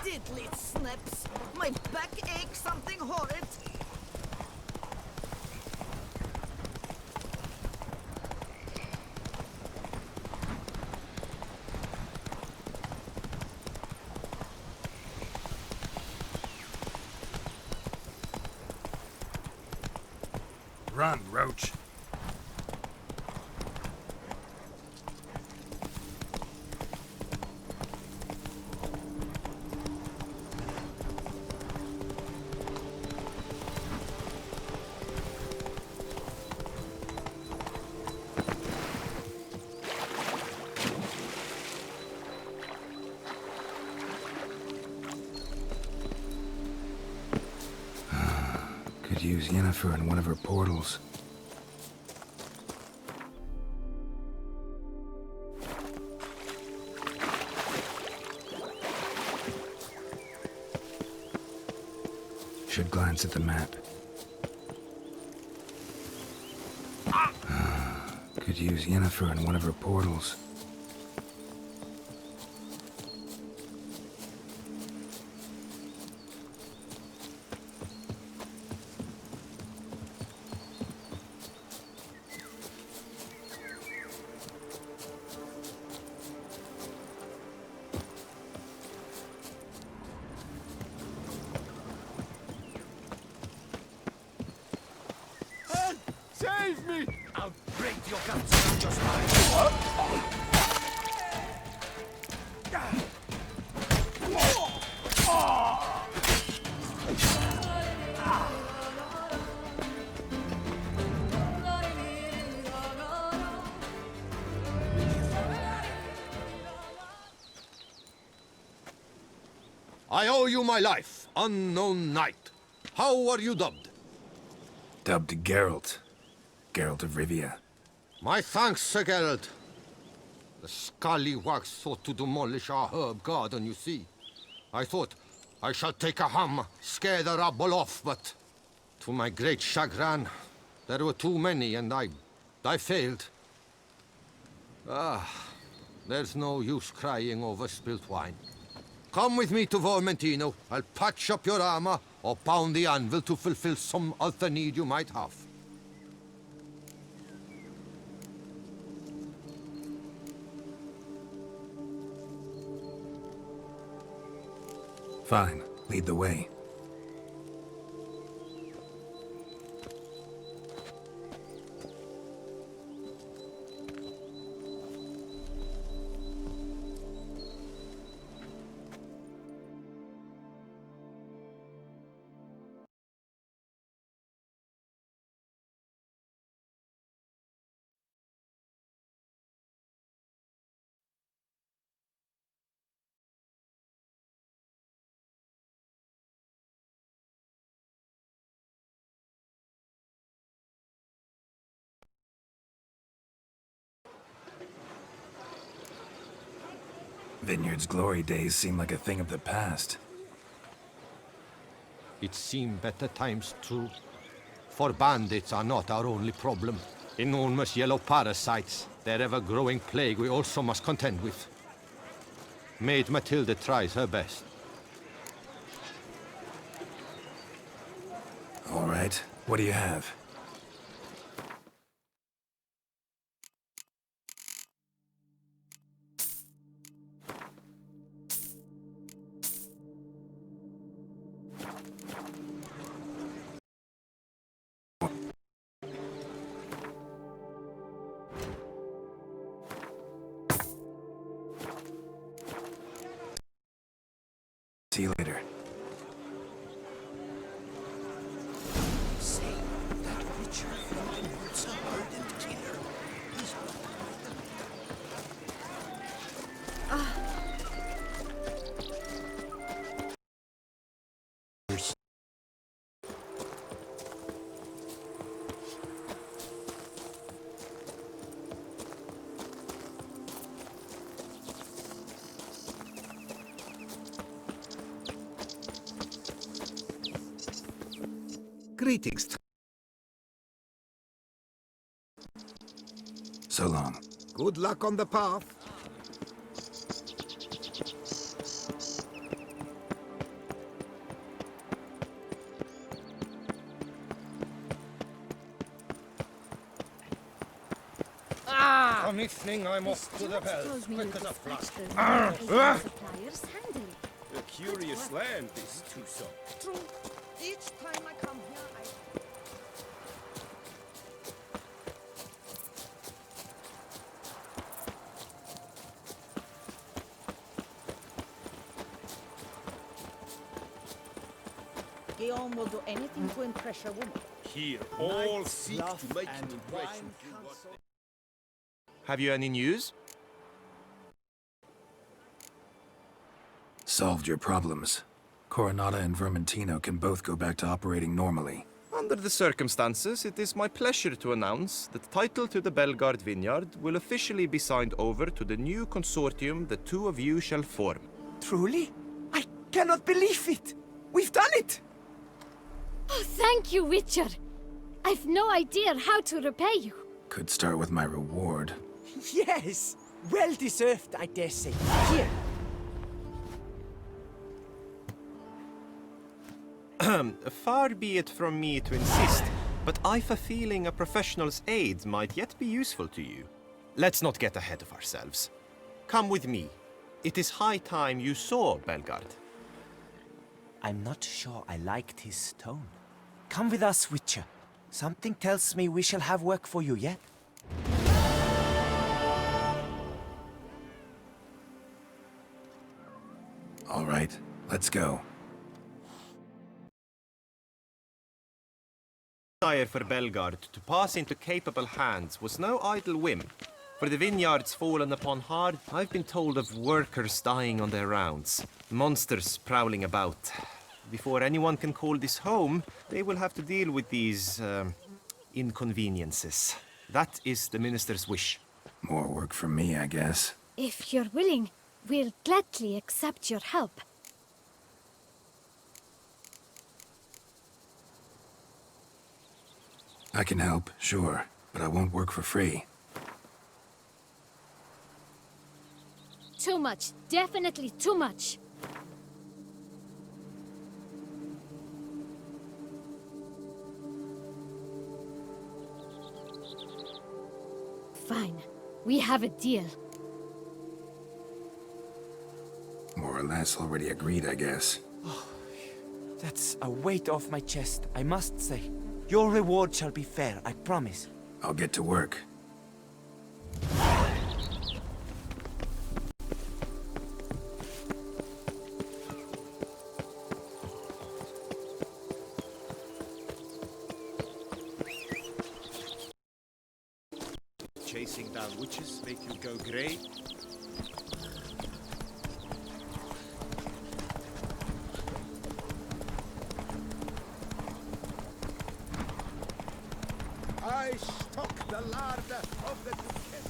Diddly snips! My back aches something horrid! Run, Roach. Could use Yennefer in one of her portals. Should glance at the map. Could use Yennefer in one of her portals. Save me! I'll break your guts around your spine. I owe you my life, unknown knight. How are you dubbed? Dubbed Geralt. Geralt of Rivia. My thanks, Sir Geralt. The scallywags sought to demolish our herb garden, you see. I thought, I shall take a hammer, scare the rabble off, but to my great chagrin, there were too many and I failed. There's no use crying over spilt wine. Come with me to Vermentino. I'll patch up your armor or pound the anvil to fulfill some other need you might have. Fine. Lead the way. Vineyard's glory days seem like a thing of the past. It seemed better times too. For bandits are not our only problem. Enormous yellow parasites, their ever-growing plague we also must contend with. Maid Matilda tries her best. All right, what do you have? See you later. Say, that Witcher from Woods a hardened killer. Greetings. So long. Good luck on the path. Come evening, I'm off to the bells, quick as a flash. A curious land, this Toussaint. True. Each time I come here, I... Guillaume will do anything to impress a woman. Here, all seek to make an impression through what they... Have you any news? Solved your problems. Coronata and Vermentino can both go back to operating normally. Under the circumstances, it is my pleasure to announce that title to the Bellegarde vineyard will officially be signed over to the new consortium the two of you shall form. Truly? I cannot believe it! We've done it! Oh, thank you, Witcher. I've no idea how to repay you. Could start with my reward. Yes! Well deserved, I dare say. Here. Far be it from me to insist, but I've a feeling a professional's aid might yet be useful to you. Let's not get ahead of ourselves. Come with me. It is high time you saw Bellegarde. I'm not sure I liked his tone. Come with us, Witcher. Something tells me we shall have work for you yet. All right, let's go. Desire for Bellegarde to pass into capable hands was no idle whim. For the vineyards fallen upon hard, I've been told of workers dying on their rounds, monsters prowling about. Before anyone can call this home, they will have to deal with these, inconveniences. That is the minister's wish. More work for me, I guess. If you're willing, we'll gladly accept your help. I can help, sure, but I won't work for free. Too much. Definitely too much. Fine. We have a deal. More or less already agreed, I guess. That's a weight off my chest, I must say. Your reward shall be fair, I promise. I'll get to work. Chasing down witches make you go grey? I stock the larder of the Duchess.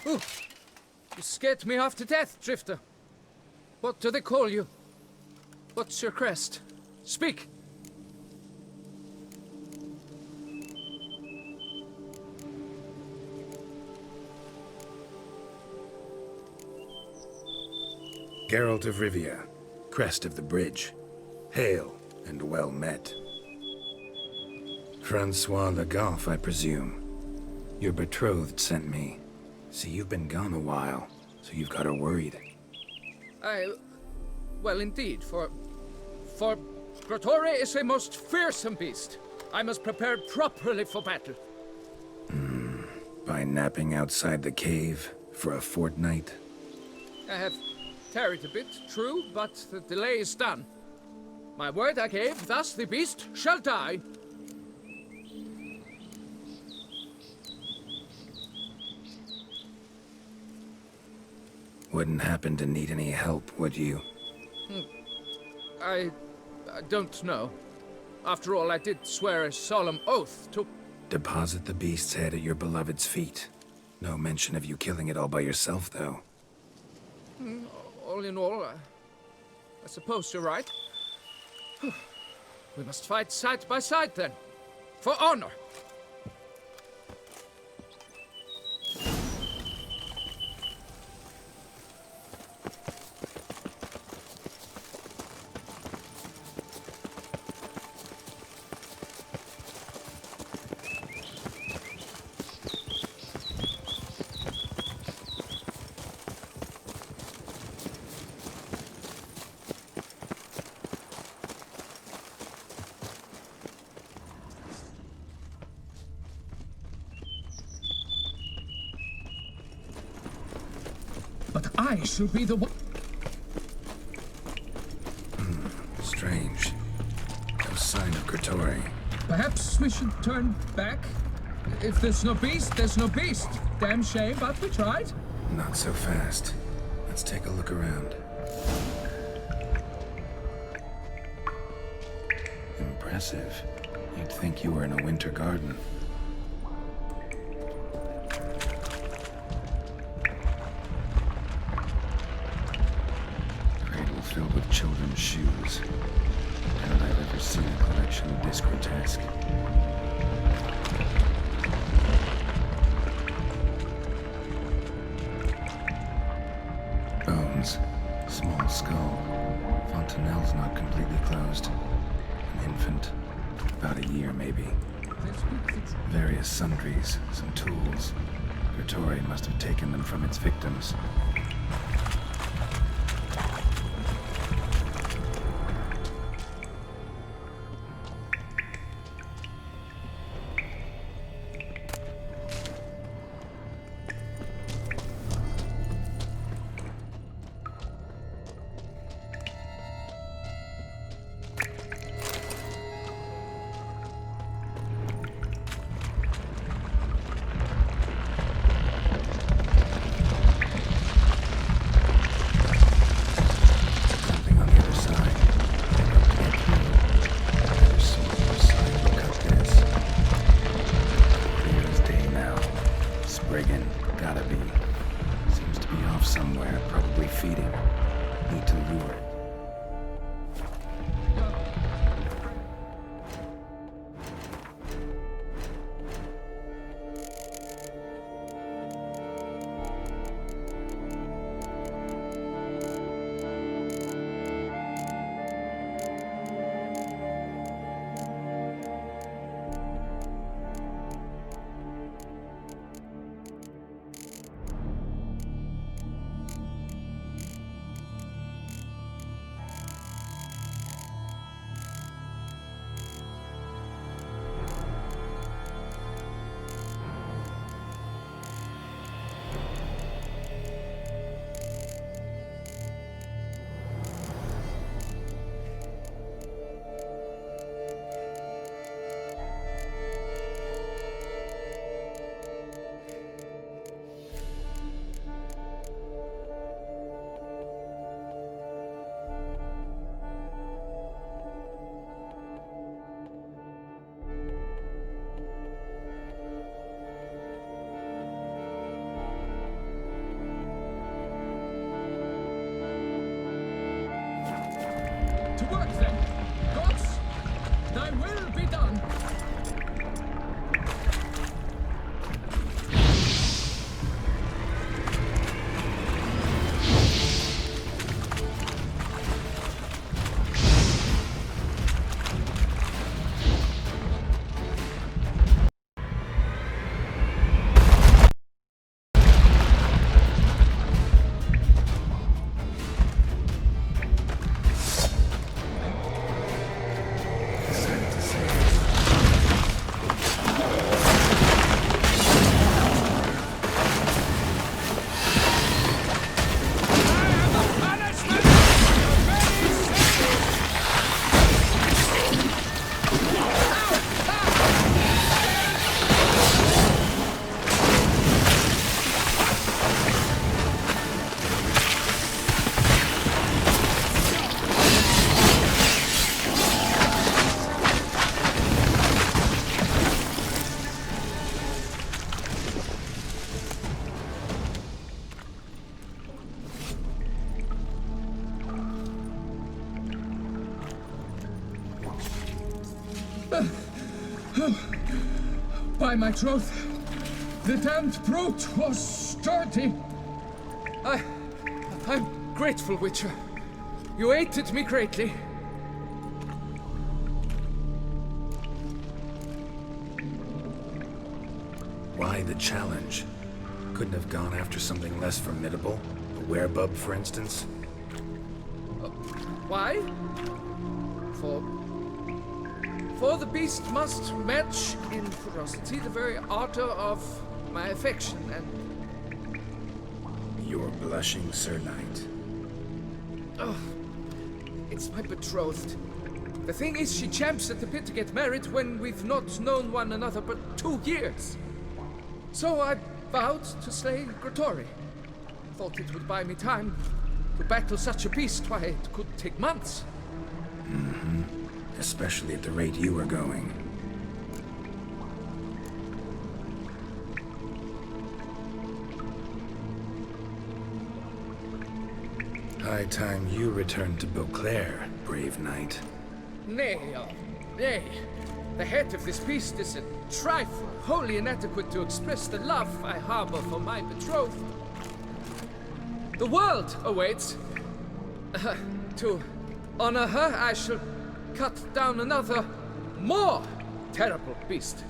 Ooh, you scared me half to death, Drifter. What do they call you? What's your crest? Speak! Geralt of Rivia, crest of the bridge. Hail and well met. Francois Legoff, I presume. Your betrothed sent me. See, you've been gone a while, so you've got her worried. Well, indeed, for Grotore is a most fearsome beast. I must prepare properly for battle. By napping outside the cave for a fortnight? I have tarried a bit, true, but the delay is done. My word I gave, thus the beast shall die. Wouldn't happen to need any help, would you? I don't know. After all, I did swear a solemn oath to... Deposit the beast's head at your beloved's feet. No mention of you killing it all by yourself, though. All in all, I suppose you're right. We must fight side by side, then. For honor! But I shall be the one... Strange. No sign of Grotore. Perhaps we should turn back? If there's no beast, there's no beast. Damn shame, but we tried. Not so fast. Let's take a look around. Impressive. You'd think you were in a winter garden. Cradle filled with children's shoes. Doubt I've ever seen a collection this grotesque. Bones. Small skull. Fontanelle's not completely closed. An infant. About a year, maybe. Various sundries, some tools. Grotore must have taken them from its victims. By my troth, the damned brute was sturdy. I'm grateful, Witcher. You aided me greatly. Why the challenge? Couldn't have gone after something less formidable? A werebub, for instance? Why? For the beast must match in ferocity the very ardor of my affection, and... You're blushing, Sir Knight. Oh, it's my betrothed. The thing is, she champs at the pit to get married when we've not known one another but 2 years. So I vowed to slay Grottori. Thought it would buy me time to battle such a beast. Why, it could take months. Mm-hmm. Especially at the rate you were going. High time you returned to Beauclair, brave knight. Nay, nay. The head of this beast is a trifle, wholly inadequate to express the love I harbor for my betrothed. The world awaits. To honor her, I shall cut down another, more terrible beast.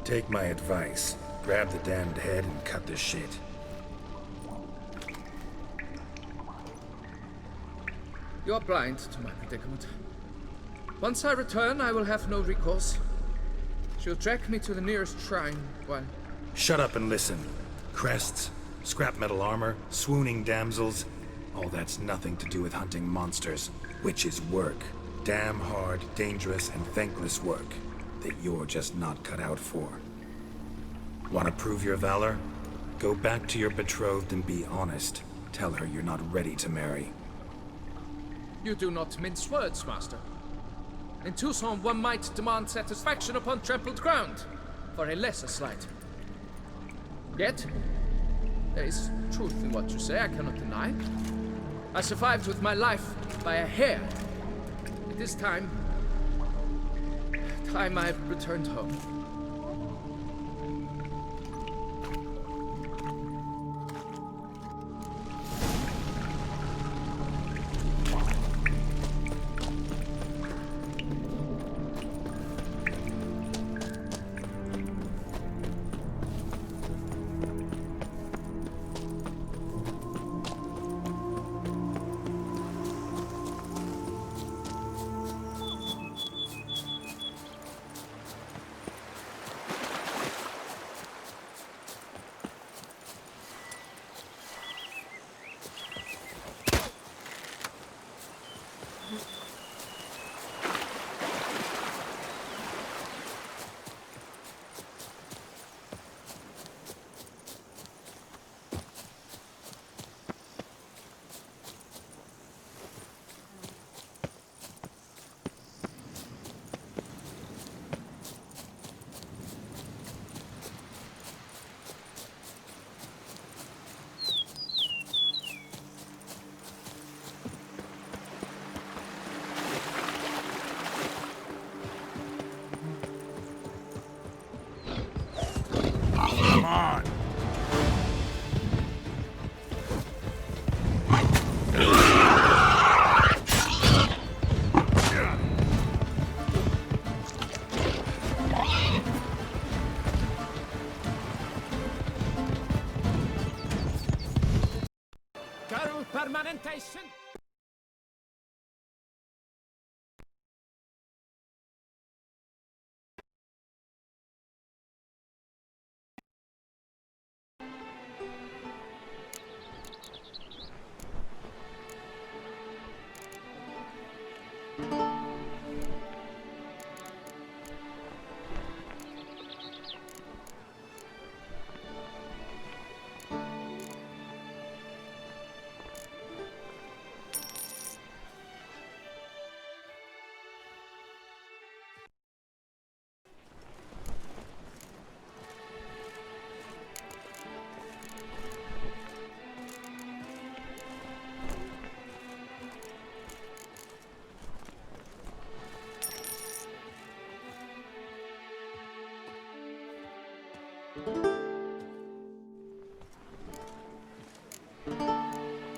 Take my advice. Grab the damned head and cut the shit. You're blind to my predicament. Once I return, I will have no recourse. She'll track me to the nearest shrine while... Shut up and listen. Crests, scrap metal armor, swooning damsels. All that's nothing to do with hunting monsters. Witches' work. Damn hard, dangerous, and thankless work that you're just not cut out for. Want to prove your valor? Go back to your betrothed and be honest. Tell her you're not ready to marry. You do not mince words, master. In Toussaint, one might demand satisfaction upon trampled ground for a lesser slight. Yet, there is truth in what you say, I cannot deny. I survived with my life by a hair. It is time I returned home. Come on. Geralt permanentation.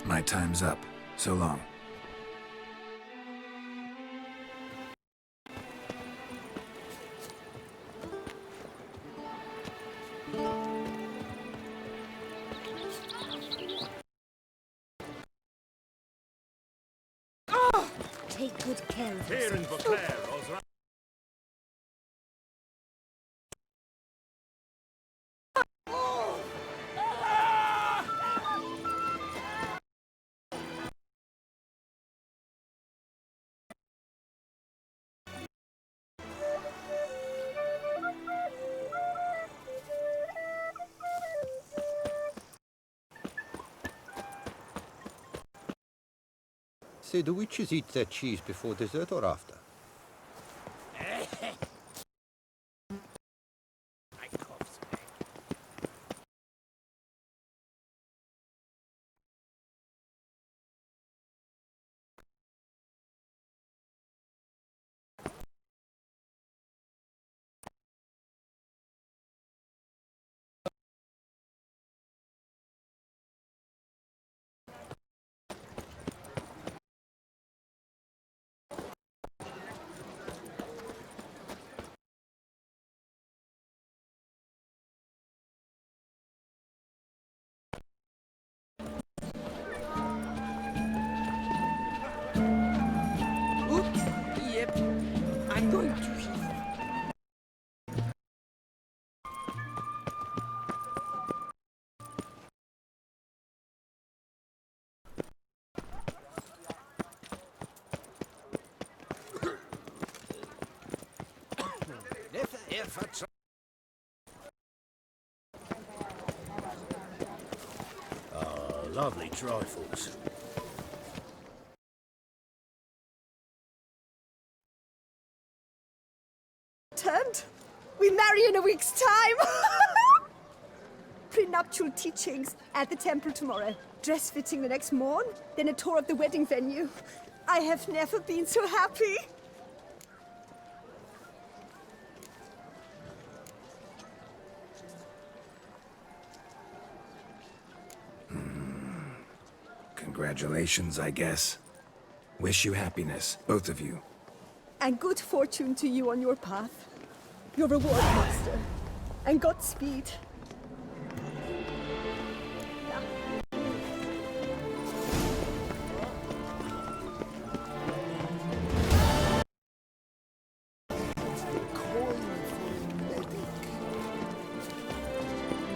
My time's up. So long. Take good care of Here in yourself. Beauclair, Rosra. Say, do witches eat their cheese before dessert or after? Yep. I'm going to heal. Lovely trifles. Turned. We marry in a week's time. Prenuptial teachings at the temple tomorrow. Dress fitting the next morn. Then a tour of the wedding venue. I have never been so happy. Congratulations, I guess. Wish you happiness, both of you. And good fortune to you on your path. Your reward, master. And Godspeed.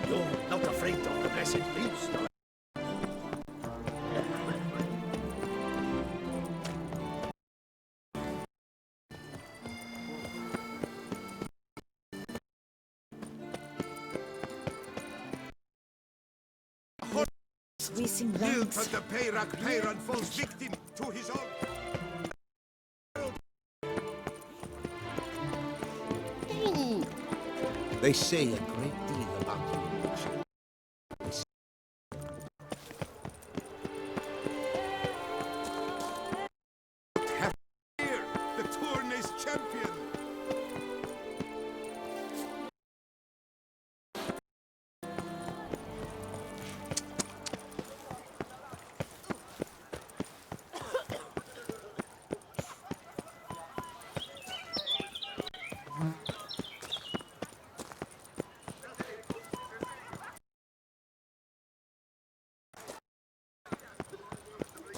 You're not afraid of the blessed leaves, no? Swissing Yield ranks. to the Peyrak Peyran falls victim to his own. They say a great deal about you, Richard. Have here, the Tournay's champion.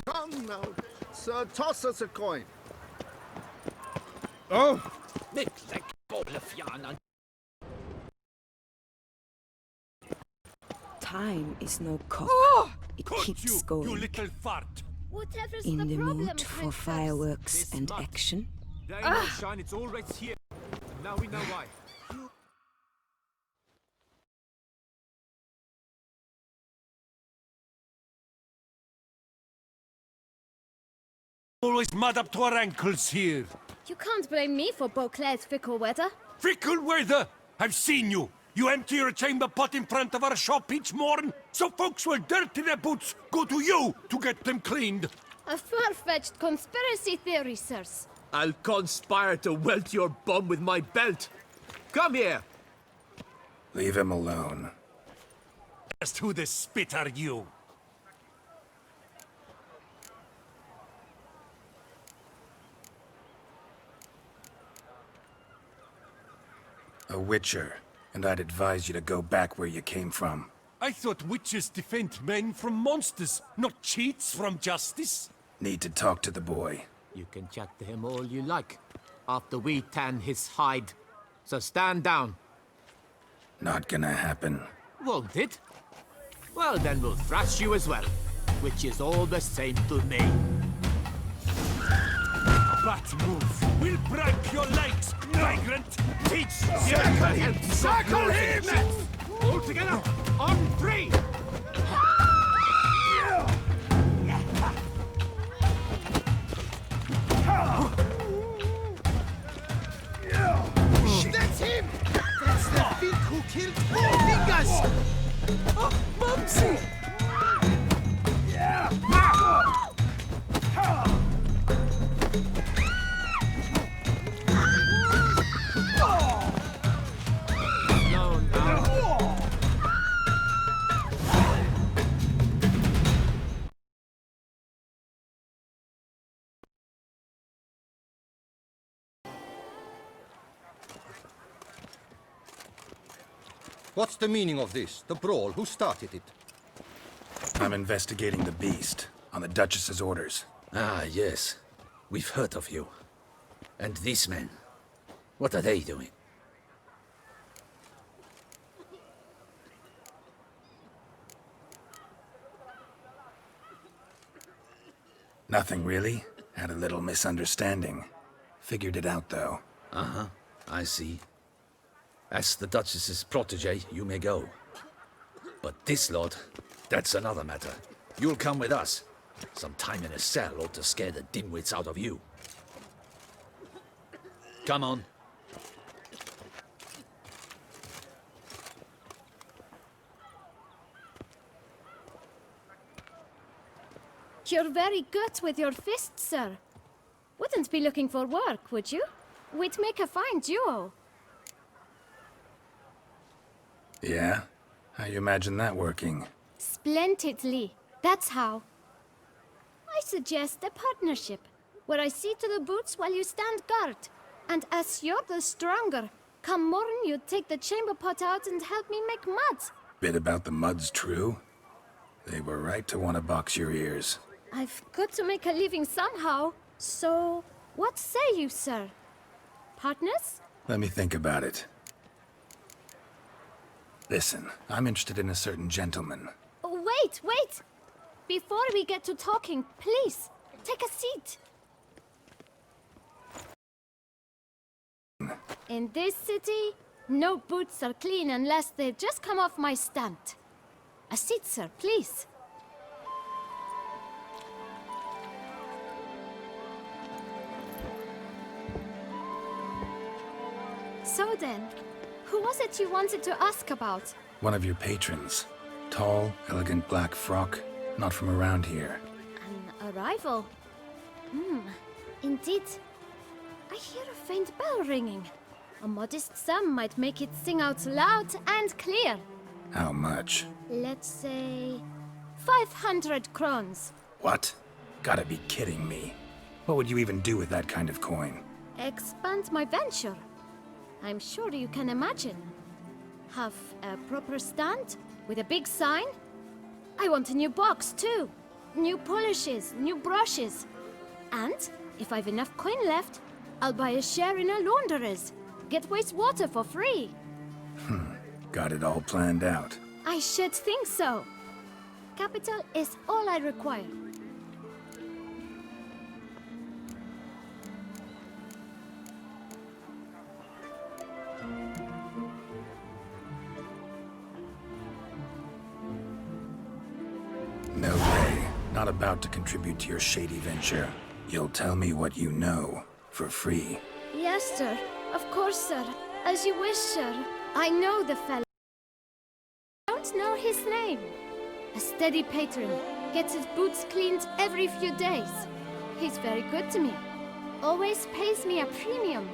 Come now, sir, toss us a coin. Oh! Time is no cock. It keeps You going. little fart. Whatever's In the problem, mood for princess? fireworks and action? There ain't no shine, it's all right here. And now we know why. Always mud up to our ankles here. You can't blame me for Beauclair's fickle weather. Fickle weather! I've seen you. You empty your chamber pot in front of our shop each morn, so folks will dirty their boots, go to you to get them cleaned. A far-fetched conspiracy theory, sirs. I'll conspire to welt your bum with my belt. Come here. Leave him alone. Just who the spit are you? A witcher, and I'd advise you to go back where you came from. I thought witches defend men from monsters, not cheats from justice. Need to talk to the boy. You can chat to him all you like, after we tan his hide. So stand down. Not gonna happen. Won't it? Well, then we'll thrash you as well, which is all the same to me. That move will break your legs, migrant! Teach Circle him! Circle him! All together, on 3! That's him! That's the pig who killed 4 fingers! Oh, Mumsy! What's the meaning of this? The brawl? Who started it? I'm investigating the beast, on the Duchess's orders. Ah, yes. We've heard of you. And these men, what are they doing? Nothing really. Had a little misunderstanding. Figured it out, though. Uh-huh, I see. As the Duchess's protege, you may go. But this lot, that's another matter. You'll come with us. Some time in a cell ought to scare the dimwits out of you. Come on. You're very good with your fists, sir. Wouldn't be looking for work, would you? We'd make a fine duo. Yeah? How you imagine that working? Splendidly. That's how. I suggest a partnership, where I see to the boots while you stand guard. And as you're the stronger, come morn you take the chamber pot out and help me make mud. Bit about the mud's true? They were right to want to box your ears. I've got to make a living somehow. So, what say you, sir? Partners? Let me think about it. Listen, I'm interested in a certain gentleman. Wait, wait! Before we get to talking, please, take a seat. In this city, no boots are clean unless they just come off my stand. A seat, sir, please. So then, who was it you wanted to ask about? One of your patrons. Tall, elegant black frock. Not from around here. An arrival? Indeed. I hear a faint bell ringing. A modest sum might make it sing out loud and clear. How much? Let's say 500 crowns. What? Gotta be kidding me. What would you even do with that kind of coin? Expand my venture. I'm sure you can imagine. Have a proper stand with a big sign. I want a new box too. New polishes, new brushes. And if I've enough coin left, I'll buy a share in a launderer's. Get wastewater for free. Got it all planned out. I should think so. Capital is all I require. No way. Not about to contribute to your shady venture. You'll tell me what you know, for free. Yes, sir. Of course, sir. As you wish, sir. I know the fellow. I don't know his name. A steady patron. Gets his boots cleaned every few days. He's very good to me. Always pays me a premium.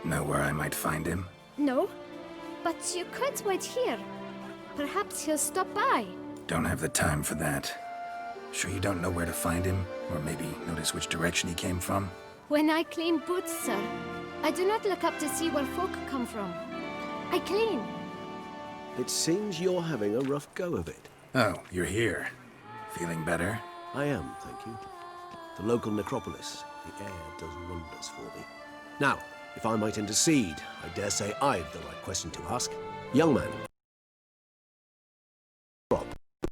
Know where I might find him? No. But you could wait here. Perhaps he'll stop by. Don't have the time for that. Sure you don't know where to find him? Or maybe notice which direction he came from? When I clean boots, sir, I do not look up to see where folk come from. I clean. It seems you're having a rough go of it. Oh, you're here. Feeling better? I am, thank you. The local necropolis. The air does wonders for me. Now, if I might intercede, I dare say I've the right question to ask. Young man,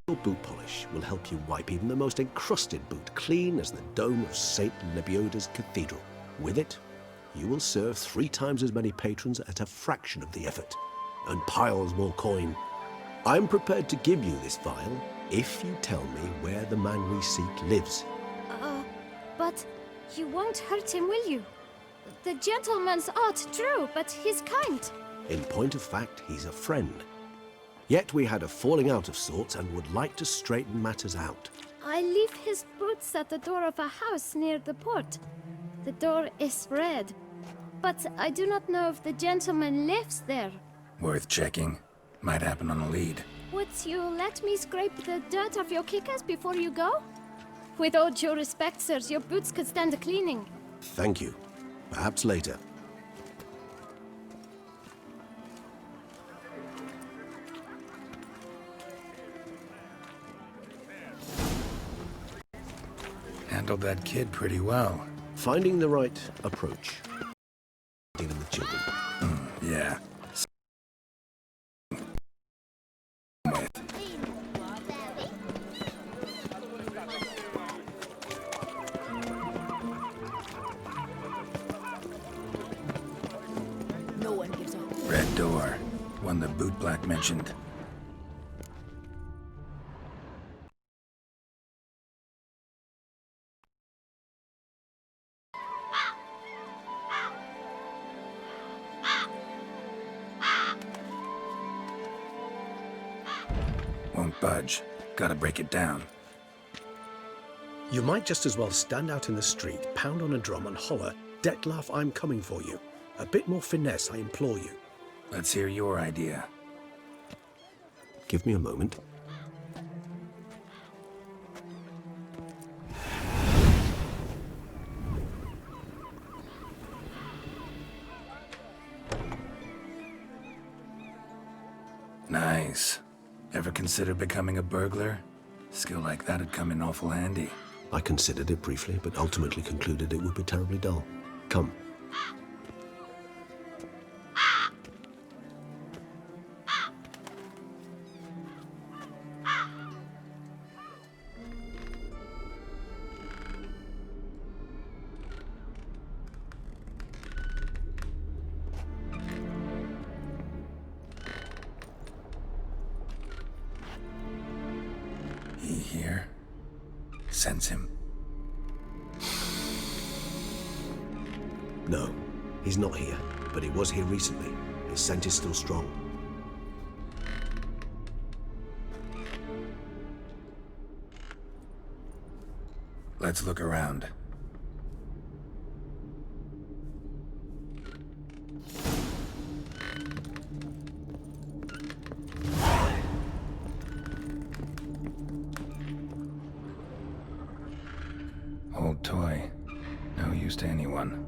your boot polish will help you wipe even the most encrusted boot clean as the dome of St. Lebioda's cathedral. With it, you will serve 3 times as many patrons at a fraction of the effort, and piles more coin. I'm prepared to give you this vial if you tell me where the man we seek lives. But you won't hurt him, will you? The gentleman's odd, true, but he's kind. In point of fact, he's a friend. Yet we had a falling out of sorts and would like to straighten matters out. I leave his boots at the door of a house near the port. The door is red, but I do not know if the gentleman lives there. Worth checking. Might happen on a lead. Would you let me scrape the dirt off your kickers before you go? With all due respect, sirs, your boots could stand a cleaning. Thank you. Perhaps later. Handled that kid pretty well. Finding the right approach. Dealing with children. Yeah. No one gives up. Red door. One the boot black mentioned. Won't budge. Gotta break it down. You might just as well stand out in the street, pound on a drum and holler, "Detlef, I'm coming for you." A bit more finesse, I implore you. Let's hear your idea. Give me a moment. Nice. Ever consider becoming a burglar? Skill like that'd come in awful handy. I considered it briefly, but ultimately concluded it would be terribly dull. Come. He here? Sense him. No, he's not here, but he was here recently. His scent is still strong. Let's look around. Old toy. No use to anyone.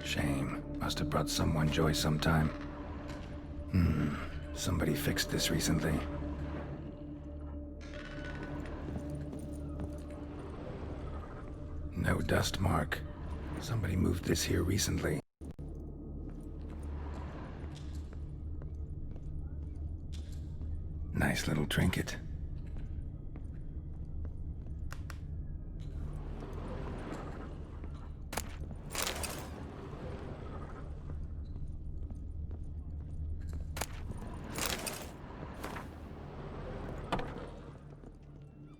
Shame. Must have brought someone joy sometime. Somebody fixed this recently. No dust mark. Somebody moved this here recently. Nice little trinket.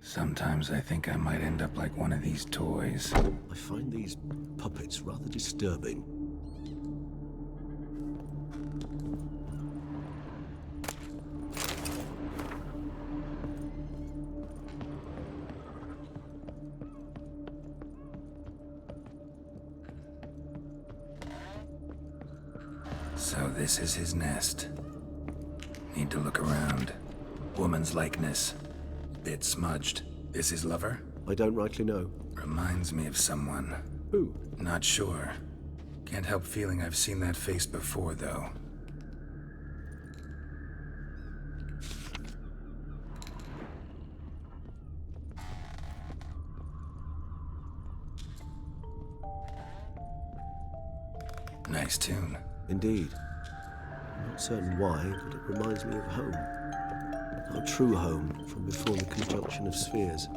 Sometimes I think I might end up like one of these toys. I find these puppets rather disturbing. So this is his nest. Need to look around. Woman's likeness. Bit smudged. This his lover? I don't rightly know. Reminds me of someone. Who? Not sure. Can't help feeling I've seen that face before, though. Nice tune. Indeed. I'm not certain why, but it reminds me of home. Our true home from before the conjunction of spheres.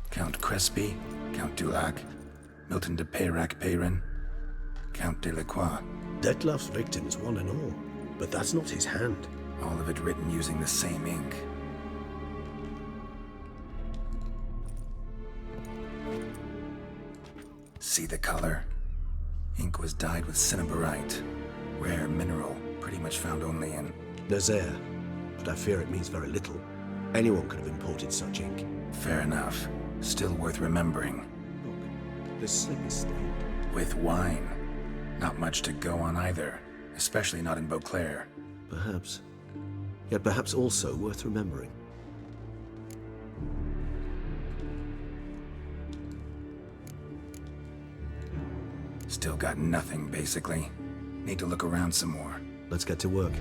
Count Crespi, Count Dulac, Milton de Peyrac-Peyrin, Count Delacroix. Detlef's victims, one and all. But that's not his hand. All of it written using the same ink. See the color? Ink was dyed with cinnabarite. Rare mineral, pretty much found only in... Nazaire, but I fear it means very little. Anyone could have imported such ink. Fair enough. Still worth remembering. Look, the slip is stained. With wine. Not much to go on either, especially not in Beauclair. Perhaps. Yet perhaps also worth remembering. Still got nothing, basically. Need to look around some more. Let's get to work.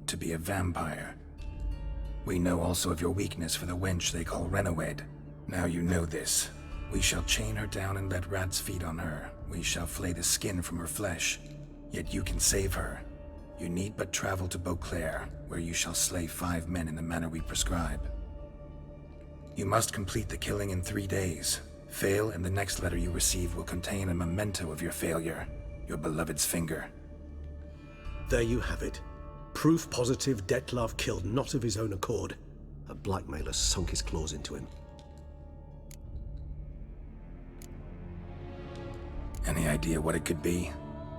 To be a vampire. We know also of your weakness for the wench they call Renawed. Now you know this. We shall chain her down and let rats feed on her. We shall flay the skin from her flesh. Yet you can save her. You need but travel to Beauclair, where you shall slay 5 men in the manner we prescribe. You must complete the killing in 3 days. Fail, and the next letter you receive will contain a memento of your failure. Your beloved's finger. There you have it. Proof positive Detlef killed not of his own accord. A blackmailer sunk his claws into him. Any idea what it could be?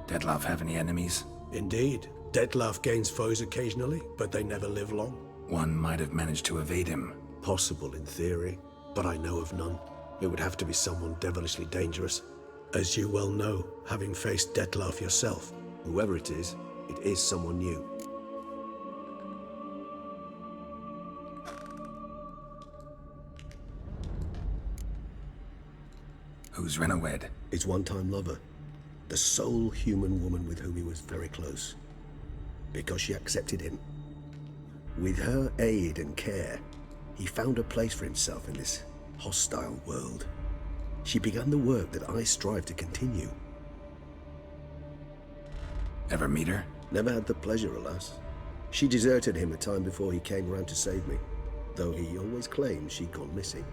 Detlef have any enemies? Indeed. Detlef gains foes occasionally, but they never live long. One might have managed to evade him. Possible in theory, but I know of none. It would have to be someone devilishly dangerous. As you well know, having faced Detlef yourself. Whoever it is someone new. Who's Renawed? His one-time lover. The sole human woman with whom he was very close. Because she accepted him. With her aid and care, he found a place for himself in this hostile world. She began the work that I strive to continue. Ever meet her? Never had the pleasure, alas. She deserted him a time before he came round to save me, though he always claimed she'd gone missing.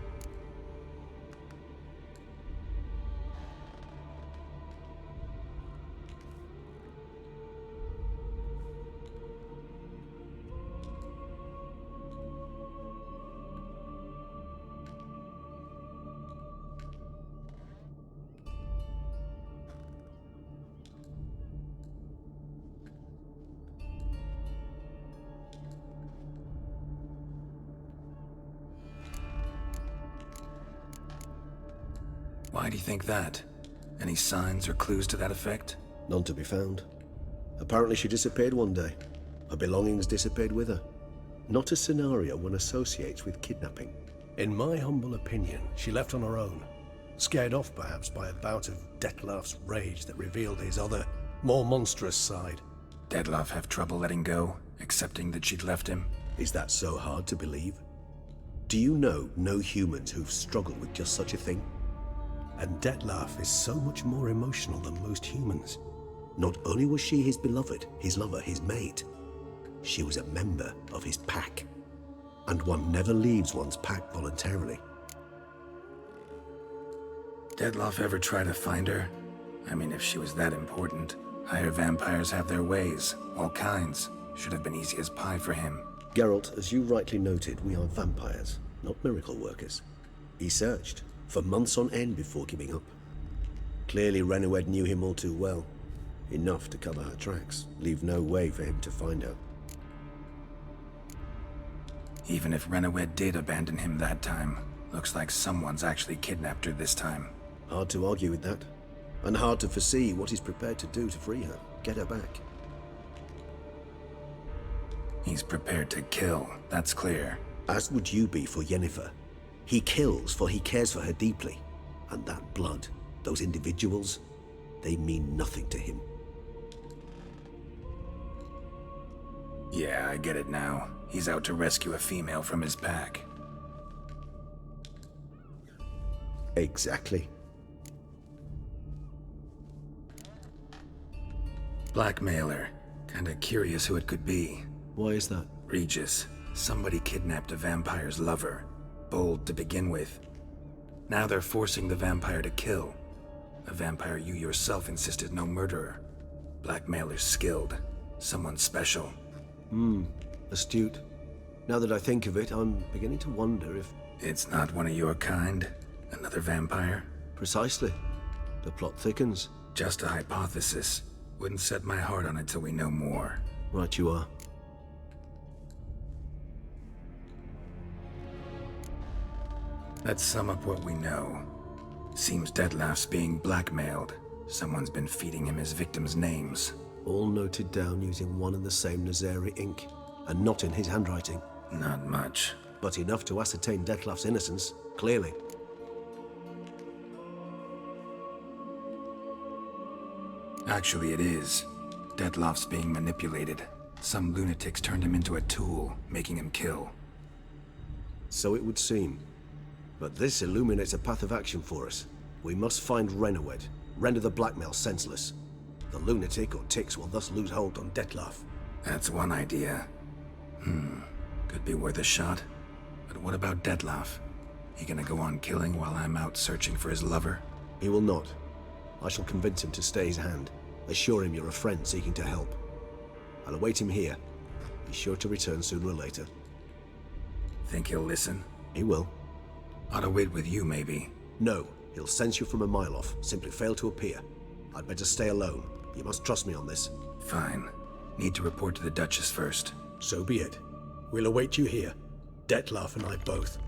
Why do you think that? Any signs or clues to that effect? None to be found. Apparently she disappeared one day. Her belongings disappeared with her. Not a scenario one associates with kidnapping. In my humble opinion, she left on her own. Scared off perhaps by a bout of Detlef's rage that revealed his other, more monstrous side. Detlef have trouble letting go, accepting that she'd left him? Is that so hard to believe? Do you know no humans who've struggled with just such a thing? And Detlef is so much more emotional than most humans. Not only was she his beloved, his lover, his mate, she was a member of his pack. And one never leaves one's pack voluntarily. Dettlaff ever try to find her? I mean, if she was that important. Higher vampires have their ways, all kinds. Should have been easy as pie for him. Geralt, as you rightly noted, we are vampires, not miracle workers. He searched for months on end before giving up. Clearly Renowed knew him all too well. Enough to cover her tracks, leave no way for him to find her. Even if Renowed did abandon him that time, looks like someone's actually kidnapped her this time. Hard to argue with that. And hard to foresee what he's prepared to do to free her, get her back. He's prepared to kill, that's clear. As would you be for Yennefer. He kills for he cares for her deeply. And that blood, those individuals, they mean nothing to him. Yeah, I get it now. He's out to rescue a female from his pack. Exactly. Blackmailer. Kinda curious who it could be. Why is that? Regis. Somebody kidnapped a vampire's lover. Bold to begin with. Now they're forcing the vampire to kill. A vampire you yourself insisted no murderer. Blackmailer's skilled. Someone special. Astute. Now that I think of it, I'm beginning to wonder if... It's not one of your kind? Another vampire? Precisely. The plot thickens. Just a hypothesis. Wouldn't set my heart on it till we know more. Right you are. Let's sum up what we know. Seems Dettlaff's being blackmailed. Someone's been feeding him his victims' names. All noted down using one and the same Nazari ink, and not in his handwriting. Not much. But enough to ascertain Dettlaff's innocence, clearly. Actually, it is. Dettlaff's being manipulated. Some lunatics turned him into a tool, making him kill. So it would seem. But this illuminates a path of action for us. We must find Renowed, render the blackmail senseless. The lunatic or ticks will thus lose hold on Dettlaff. That's one idea. Could be worth a shot. But what about Dettlaff? He gonna go on killing while I'm out searching for his lover? He will not. I shall convince him to stay his hand. Assure him you're a friend seeking to help. I'll await him here. He's sure to return sooner or later. Think he'll listen? He will. Ought to wait with you, maybe. No. He'll sense you from a mile off. Simply fail to appear. I'd better stay alone. You must trust me on this. Fine. Need to report to the Duchess first. So be it. We'll await you here. Dettlaff and I both.